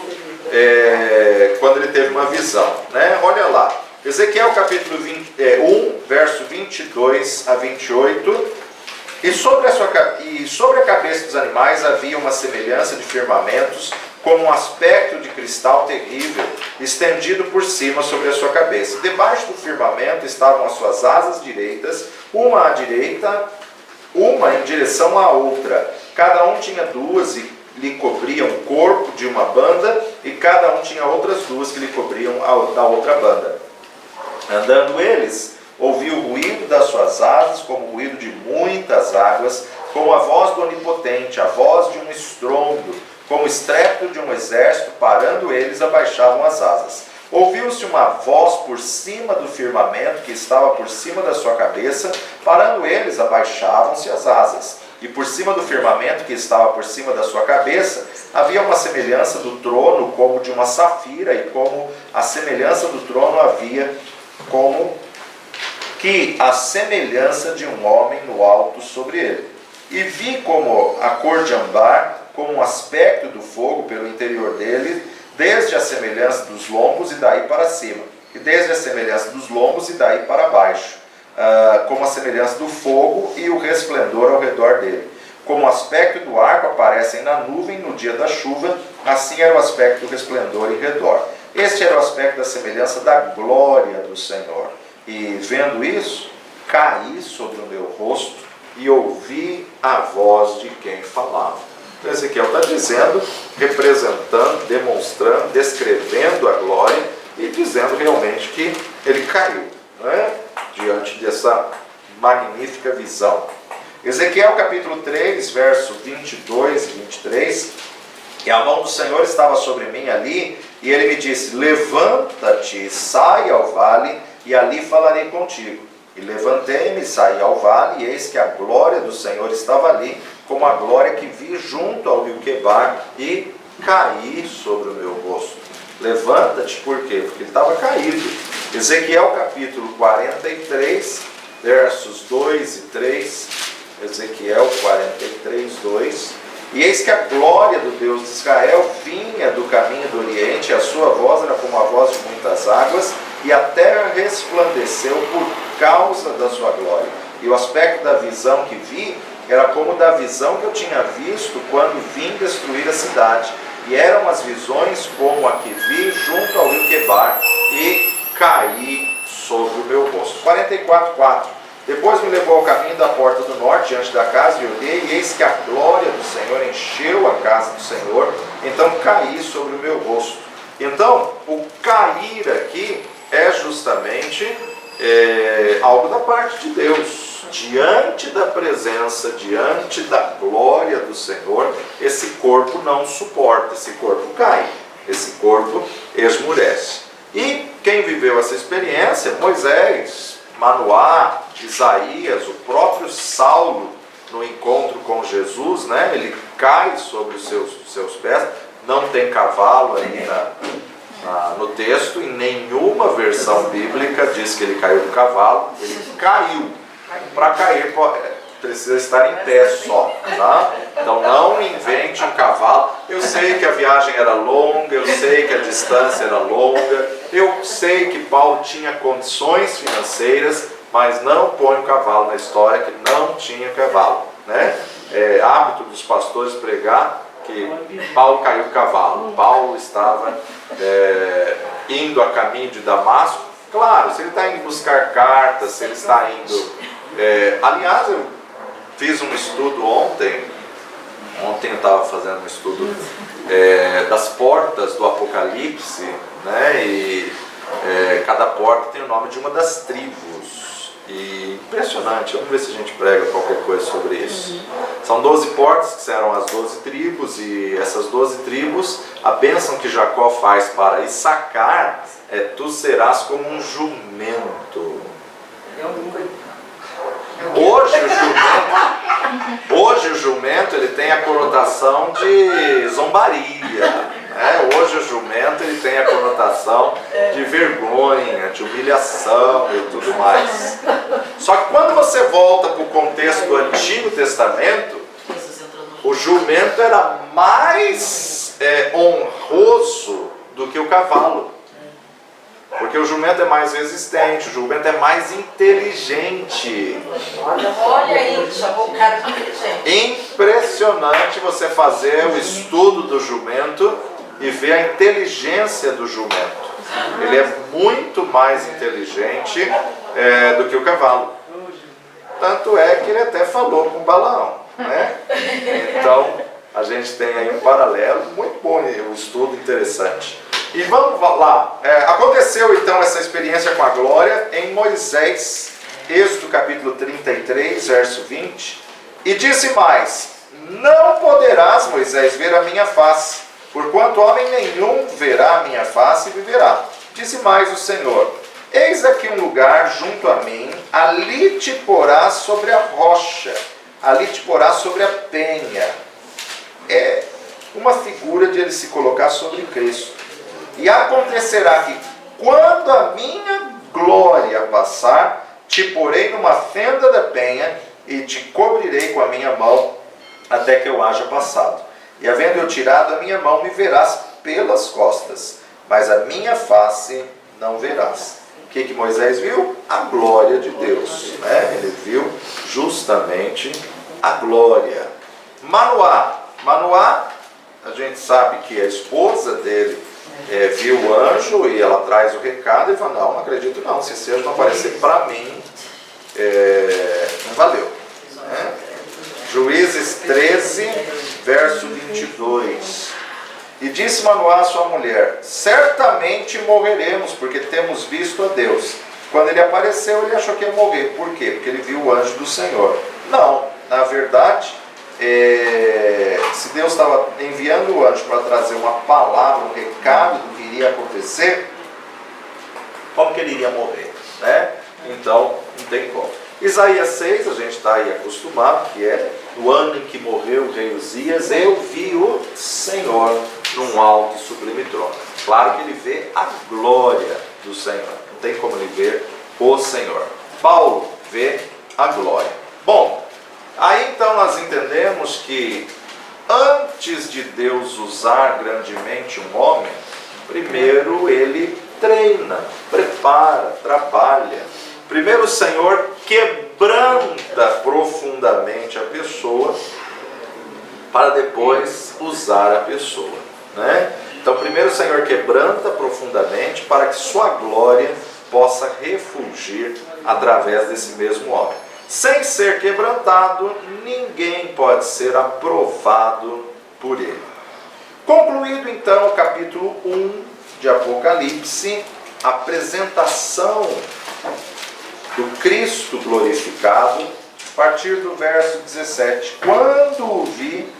quando ele teve uma visão, né? Olha lá, Ezequiel capítulo 1, verso 22 a 28. E sobre a cabeça dos animais havia uma semelhança de firmamentos, como um aspecto de cristal terrível, estendido por cima sobre a sua cabeça. Debaixo do firmamento estavam as suas asas direitas, uma à direita, uma em direção à outra. Cada um tinha duas e lhe cobriam o corpo de uma banda, e cada um tinha outras duas que lhe cobriam da outra banda. Andando eles, ouvi o ruído das suas asas, como o ruído de muitas águas, como a voz do Onipotente, a voz de um estrondo, como o estrépito de um exército. Parando eles, abaixavam as asas. Ouviu-se uma voz por cima do firmamento que estava por cima da sua cabeça. Parando eles, abaixavam-se as asas. E por cima do firmamento que estava por cima da sua cabeça, havia uma semelhança do trono como de uma safira, e como a semelhança do trono havia como que a semelhança de um homem no alto sobre ele. E vi como a cor de âmbar, como um aspecto do fogo pelo interior dele, desde a semelhança dos lombos e daí para cima, e desde a semelhança dos lombos e daí para baixo, como a semelhança do fogo e o resplendor ao redor dele. Como o aspecto do arco aparecem na nuvem no dia da chuva, assim era o aspecto do resplendor em redor. Este era o aspecto da semelhança da glória do Senhor. E vendo isso, caí sobre o meu rosto e ouvi a voz de quem falava. Então Ezequiel está dizendo, representando, demonstrando, descrevendo a glória e dizendo realmente que ele caiu, né, diante dessa magnífica visão. Ezequiel capítulo 3, verso 22 e 23. E a mão do Senhor estava sobre mim ali, e ele me disse: levanta-te, sai ao vale, e ali falarei contigo. E levantei-me, saí ao vale, e eis que a glória do Senhor estava ali, como a glória que vi junto ao rio Quebar, e caí sobre o meu rosto. Levanta-te, por quê? Porque ele estava caído. Ezequiel capítulo 43, versos 2 e 3. Ezequiel 43, 2. E eis que a glória do Deus de Israel vinha do caminho do Oriente, e a sua voz era como a voz de muitas águas, e a terra resplandeceu por causa da sua glória. E o aspecto da visão que vi era como da visão que eu tinha visto quando vim destruir a cidade. E eram as visões como a que vi junto ao rio Quebar, e caí sobre o meu rosto. 44, 4. Depois me levou ao caminho da porta do norte, diante da casa, e olhei, e eis que a glória do Senhor encheu a casa do Senhor. Então caí sobre o meu rosto. Então, o cair aqui é justamente algo da parte de Deus. Diante da presença, diante da glória do Senhor, esse corpo não suporta, esse corpo cai, esse corpo esmurece. E quem viveu essa experiência? Moisés, Manoá, Isaías, o próprio Saulo, no encontro com Jesus, né? Ele cai sobre os seus pés. Não tem cavalo aí no texto, em nenhuma versão bíblica diz que ele caiu do cavalo. Ele caiu. Para cair precisa estar em pé só, tá? Então não invente um cavalo. Eu sei que a viagem era longa, eu sei que a distância era longa, eu sei que Paulo tinha condições financeiras, mas não põe o cavalo na história, que não tinha cavalo, né? É hábito dos pastores pregar que Paulo caiu do cavalo. Paulo estava indo a caminho de Damasco. Claro, se ele está indo buscar cartas, se ele está indo... aliás, eu fiz um estudo ontem eu estava fazendo um estudo das portas do Apocalipse, né? E cada porta tem o nome de uma das tribos. E impressionante, vamos ver se a gente prega qualquer coisa sobre isso. São 12 portas, que serão as 12 tribos, e essas 12 tribos, a bênção que Jacó faz para Issacar é: tu serás como um jumento. Hoje o jumento ele tem a conotação de zombaria. Hoje o jumento ele tem a conotação de vergonha, de humilhação e tudo mais. Só que quando você volta para o contexto do Antigo Testamento, o jumento era mais honroso do que o cavalo. Porque o jumento é mais resistente, o jumento é mais inteligente. Olha aí, chamou o cara de inteligente. Impressionante você fazer o estudo do jumento e ver a inteligência do jumento. Ele é muito mais inteligente do que o cavalo. Tanto é que ele até falou com Balaão, né? Então, a gente tem aí um paralelo muito bom, um estudo interessante. E vamos lá. Aconteceu então essa experiência com a glória em Moisés, Êxodo capítulo 33, verso 20. E disse mais: não poderás, Moisés, ver a minha face, porquanto homem nenhum verá a minha face e viverá. Disse mais o Senhor: eis aqui um lugar junto a mim, ali te porás sobre a rocha, ali te porás sobre a penha. É uma figura de ele se colocar sobre Cristo. E acontecerá que, quando a minha glória passar, te porei numa fenda da penha e te cobrirei com a minha mão até que eu haja passado. E havendo eu tirado a minha mão, me verás pelas costas, mas a minha face não verás. O que Moisés viu? A glória de Deus, né? Ele viu justamente a glória. Manoá, a gente sabe que a esposa dele viu o anjo e ela traz o recado e fala: não acredito não, se esse anjo não aparecer para mim, não valeu, né? Juízes 13, verso 22. E disse Manoá à sua mulher: certamente morreremos, porque temos visto a Deus. Quando ele apareceu, ele achou que ia morrer. Por quê? Porque ele viu o anjo do Senhor. Não, na verdade, se Deus estava enviando o anjo para trazer uma palavra, um recado do que iria acontecer, como que ele iria morrer, né? Então, não tem como. Isaías 6, a gente está aí acostumado, que é: no ano em que morreu o rei Uzias, eu vi o Senhor num alto e sublime trono. Claro que ele vê a glória do Senhor, não tem como ele ver o Senhor. Paulo vê a glória. Bom, aí então nós entendemos que antes de Deus usar grandemente um homem, primeiro ele treina, prepara, trabalha. Primeiro o Senhor quebranta profundamente a pessoa para depois usar a pessoa, né? Então primeiro o Senhor quebranta profundamente para que sua glória possa refulgir através desse mesmo homem. Sem ser quebrantado, ninguém pode ser aprovado por ele. Concluído então o capítulo 1 de Apocalipse, a apresentação do Cristo glorificado, a partir do verso 17. Quando o vi,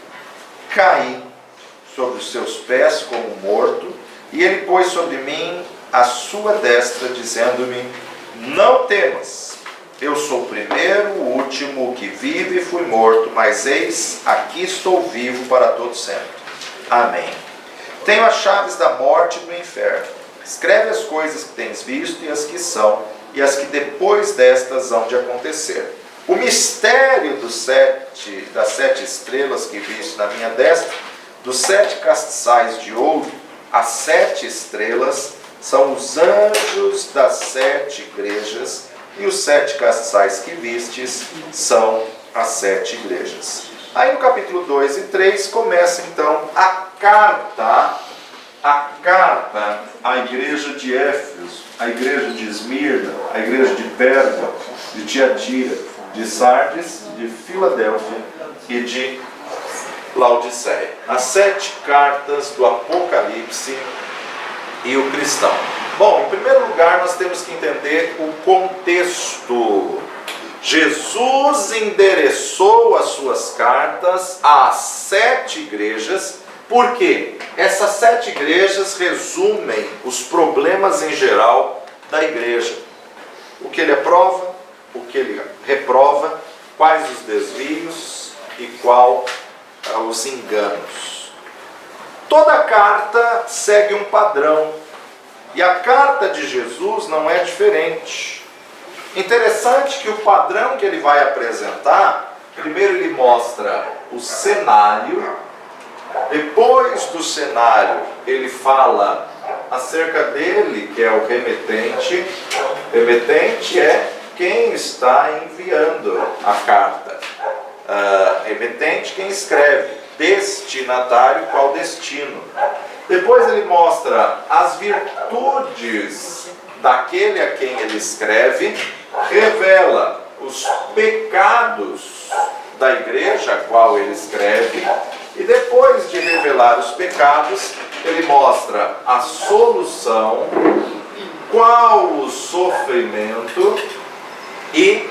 caí sobre os seus pés como morto, e ele pôs sobre mim a sua destra, dizendo-me: não temas, eu sou o primeiro, o último, que vive e fui morto, mas eis, aqui estou vivo para todo sempre. Amém. Tenho as chaves da morte e do inferno. Escreve as coisas que tens visto e as que são, e as que depois destas hão de acontecer. O mistério das 7 estrelas que viste na minha destra, dos 7 castiçais de ouro, as 7 estrelas são os anjos das 7 igrejas, e os 7 castiçais que vistes são as 7 igrejas. Aí no capítulo 2 e 3 começa então a carta à igreja de Éfeso, à igreja de Esmirna, à igreja de Pérgamo, de Tiatira, de Sardes, de Filadélfia e de Laodiceia. As 7 cartas do Apocalipse e o cristão. Bom, em primeiro lugar, nós temos que entender o contexto. Jesus endereçou as suas cartas às 7 igrejas, porque essas 7 igrejas resumem os problemas em geral da igreja. O que ele aprova, o que ele reprova, quais os desvios e qual os enganos. Toda carta segue um padrão, e a carta de Jesus não é diferente. Interessante que o padrão que ele vai apresentar, primeiro ele mostra o cenário, depois do cenário ele fala acerca dele, que é o remetente. Remetente é quem está enviando a carta. Remetente, quem escreve. Destinatário, qual destino. Depois ele mostra as virtudes daquele a quem ele escreve, revela os pecados da igreja a qual ele escreve, e depois de revelar os pecados, ele mostra a solução, qual o sofrimento, e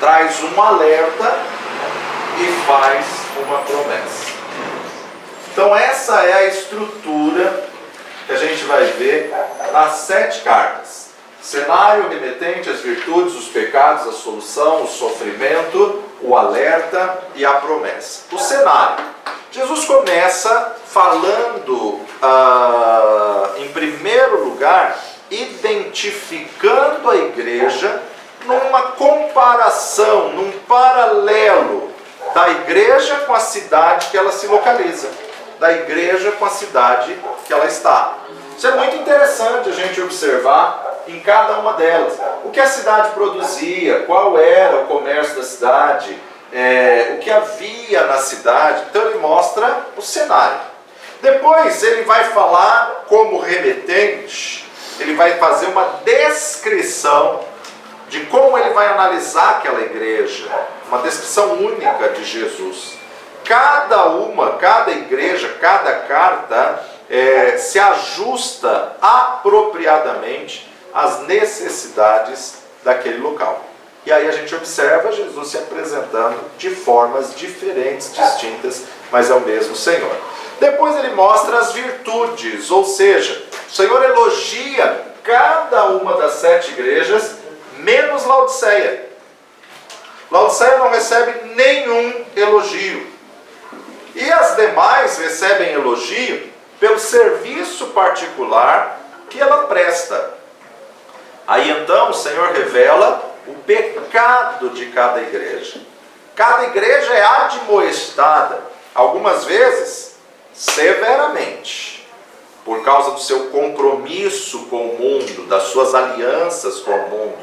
traz um alerta e faz uma promessa. Então essa é a estrutura que a gente vai ver nas 7 cartas. Cenário, remetente, as virtudes, os pecados, a solução, o sofrimento, o alerta e a promessa. O cenário. Jesus começa falando, em primeiro lugar, identificando a igreja numa comparação, num paralelo da igreja com a cidade que ela se localiza, da igreja com a cidade que ela está. Isso é muito interessante a gente observar em cada uma delas. O que a cidade produzia, qual era o comércio da cidade, o que havia na cidade. Então ele mostra o cenário. Depois ele vai falar como remetente, ele vai fazer uma descrição de como ele vai analisar aquela igreja, uma descrição única de Jesus. Cada igreja, cada carta se ajusta apropriadamente às necessidades daquele local. E aí a gente observa Jesus se apresentando de formas diferentes, distintas, mas é o mesmo Senhor. Depois ele mostra as virtudes, ou seja, o Senhor elogia cada uma das 7 igrejas, menos Laodiceia. Laodiceia não recebe nenhum elogio. E as demais recebem elogio pelo serviço particular que ela presta. Aí então o Senhor revela o pecado de cada igreja. Cada igreja é admoestada, algumas vezes severamente, por causa do seu compromisso com o mundo, das suas alianças com o mundo.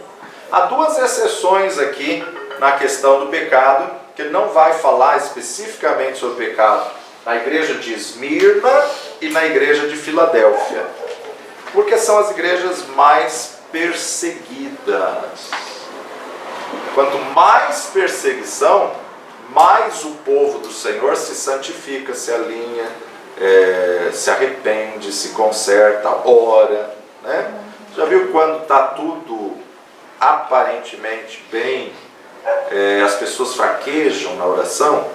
Há 2 exceções aqui na questão do pecado, que ele não vai falar especificamente sobre pecado, na igreja de Esmirna e na igreja de Filadélfia, porque são as igrejas mais perseguidas. Quanto mais perseguição, mais o povo do Senhor se santifica, se alinha, se arrepende, se conserta, ora, né? Já viu quando está tudo aparentemente bem, as pessoas fraquejam na oração?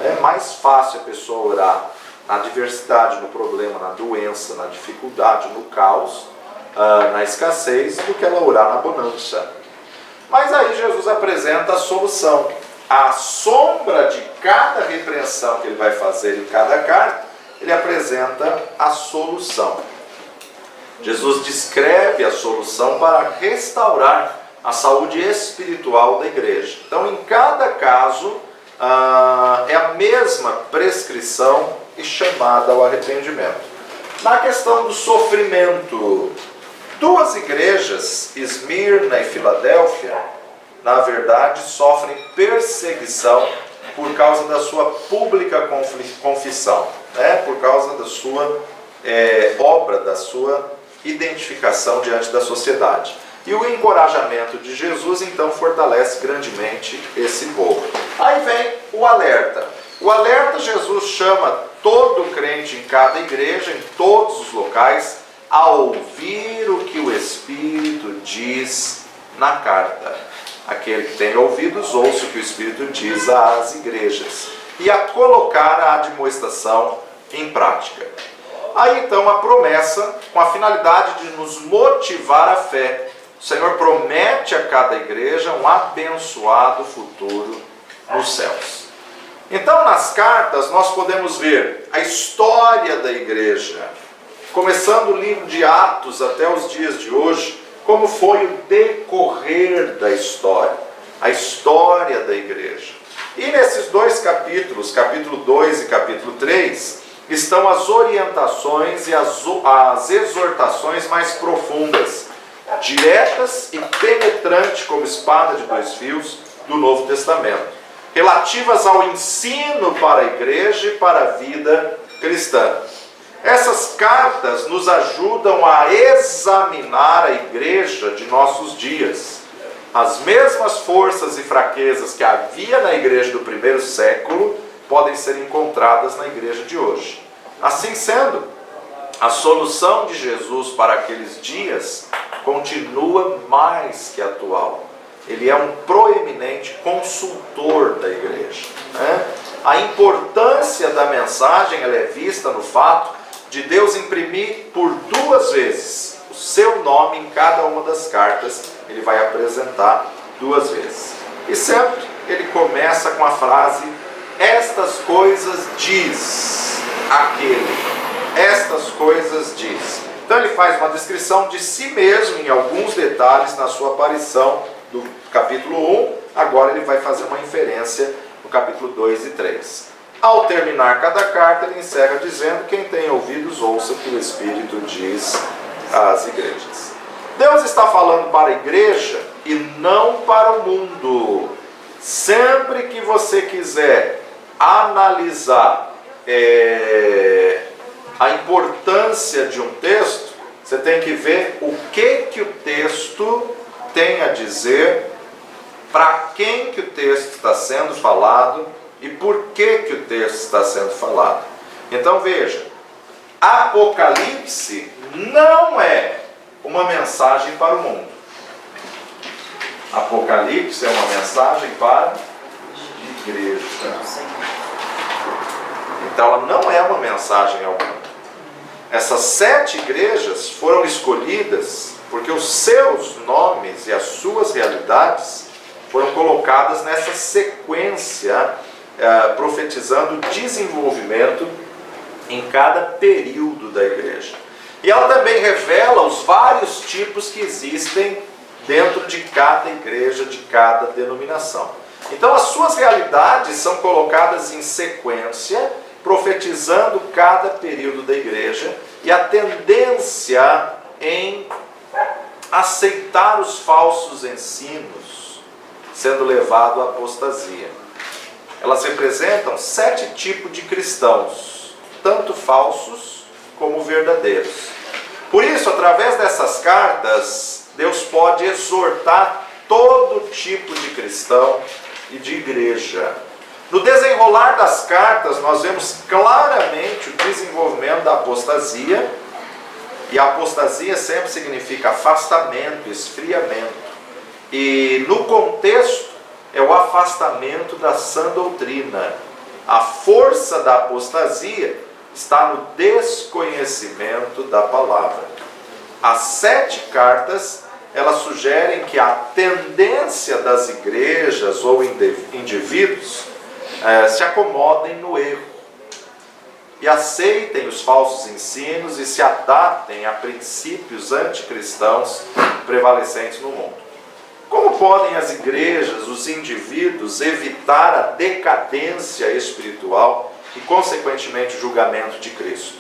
É mais fácil a pessoa orar na adversidade, no problema, na doença, na dificuldade, no caos, na escassez, do que ela orar na bonança. Mas aí Jesus apresenta a solução. À sombra de cada repreensão que ele vai fazer em cada carta, ele apresenta a solução. Jesus descreve a solução para restaurar a saúde espiritual da igreja. Então, em cada caso, é a mesma prescrição e chamada ao arrependimento. Na questão do sofrimento, 2 igrejas, Esmirna e Filadélfia, na verdade, sofrem perseguição por causa da sua pública confissão, né? Por causa da sua obra, da sua identificação diante da sociedade. E o encorajamento de Jesus, então, fortalece grandemente esse povo. Aí vem o alerta. O alerta, Jesus chama todo crente em cada igreja, em todos os locais, a ouvir o que o Espírito diz na carta. Aquele que tem ouvidos, ouça o que o Espírito diz às igrejas, e a colocar a admoestação em prática. Aí então a promessa, com a finalidade de nos motivar à fé. O Senhor promete a cada igreja um abençoado futuro nos céus. Então nas cartas nós podemos ver a história da igreja, começando o livro de Atos até os dias de hoje, como foi o decorrer da história, a história da igreja. E nesses dois capítulos, capítulo 2 e capítulo 3, estão as orientações e as exortações mais profundas, diretas e penetrantes como espada de dois fios do Novo Testamento, relativas ao ensino para a igreja e para a vida cristã. Essas cartas nos ajudam a examinar a igreja de nossos dias. As mesmas forças e fraquezas que havia na igreja do primeiro século podem ser encontradas na igreja de hoje. Assim sendo, a solução de Jesus para aqueles dias continua mais que atual. Ele é um proeminente consultor da igreja, né? A importância da mensagem ela é vista no fato de Deus imprimir por 2 vezes o seu nome em cada uma das cartas. Ele vai apresentar 2 vezes. E sempre ele começa com a frase: estas coisas diz aquele. Estas coisas diz. Então ele faz uma descrição de si mesmo em alguns detalhes na sua aparição do capítulo 1. Agora ele vai fazer uma inferência no capítulo 2 e 3. Ao terminar cada carta, ele encerra dizendo: quem tem ouvidos, ouça o que o Espírito diz às igrejas. Deus está falando para a igreja e não para o mundo. Sempre que você quiser analisar a importância de um texto, você tem que ver o que o texto tem a dizer, para quem que o texto está sendo falado e por que o texto está sendo falado. Então veja, Apocalipse não é uma mensagem para o mundo. Apocalipse é uma mensagem para a igreja. Então ela não é uma mensagem ao mundo. Essas 7 igrejas foram escolhidas porque os seus nomes e as suas realidades foram colocadas nessa sequência, profetizando o desenvolvimento em cada período da igreja. E ela também revela os vários tipos que existem dentro de cada igreja, de cada denominação. Então as suas realidades são colocadas em sequência, profetizando cada período da igreja e a tendência em aceitar os falsos ensinos, sendo levado à apostasia. Elas representam 7 tipos de cristãos, tanto falsos como verdadeiros. Por isso, através dessas cartas, Deus pode exortar todo tipo de cristão e de igreja. No desenrolar das cartas, nós vemos claramente o desenvolvimento da apostasia, e a apostasia sempre significa afastamento, esfriamento. E no contexto, é o afastamento da sã doutrina. A força da apostasia está no desconhecimento da palavra. As 7 cartas, elas sugerem que a tendência das igrejas ou indivíduos se acomodem no erro e aceitem os falsos ensinos e se adaptem a princípios anticristãos prevalecentes no mundo. Como podem as igrejas, os indivíduos, evitar a decadência espiritual e, consequentemente, o julgamento de Cristo?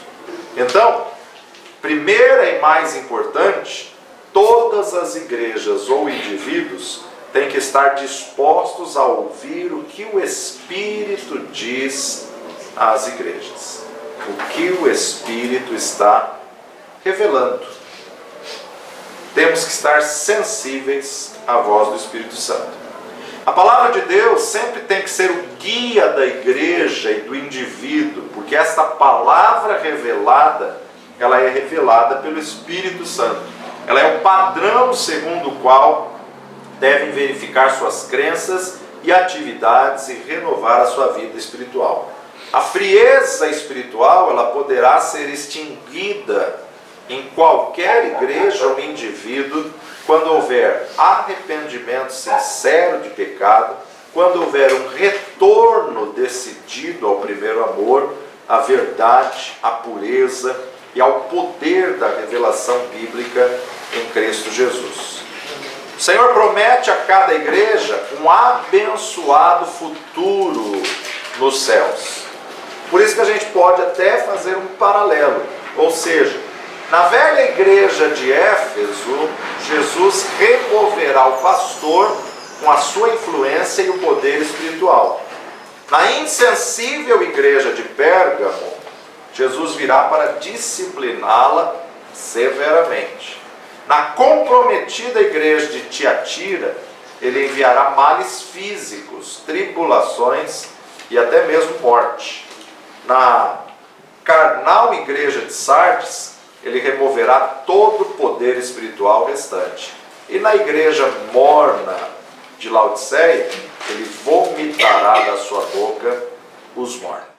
Então, primeira e mais importante, todas as igrejas ou indivíduos têm que estar dispostos a ouvir o que o Espírito diz às igrejas. O que o Espírito está revelando. Temos que estar sensíveis à voz do Espírito Santo. A palavra de Deus sempre tem que ser o guia da igreja e do indivíduo, porque esta palavra revelada, ela é revelada pelo Espírito Santo. Ela é o padrão segundo o qual devem verificar suas crenças e atividades e renovar a sua vida espiritual. A frieza espiritual, ela poderá ser extinguida em qualquer igreja ou indivíduo quando houver arrependimento sincero de pecado, quando houver um retorno decidido ao primeiro amor, à verdade, à pureza e ao poder da revelação bíblica em Cristo Jesus. O Senhor promete a cada igreja um abençoado futuro nos céus. Por isso que a gente pode até fazer um paralelo, ou seja, na velha igreja de Éfeso, Jesus removerá o pastor com a sua influência e o poder espiritual. Na insensível igreja de Pérgamo, Jesus virá para discipliná-la severamente. Na comprometida igreja de Tiatira, ele enviará males físicos, tribulações e até mesmo morte. Na carnal igreja de Sardes, ele removerá todo o poder espiritual restante. E na igreja morna de Laodiceia, ele vomitará da sua boca os mortos.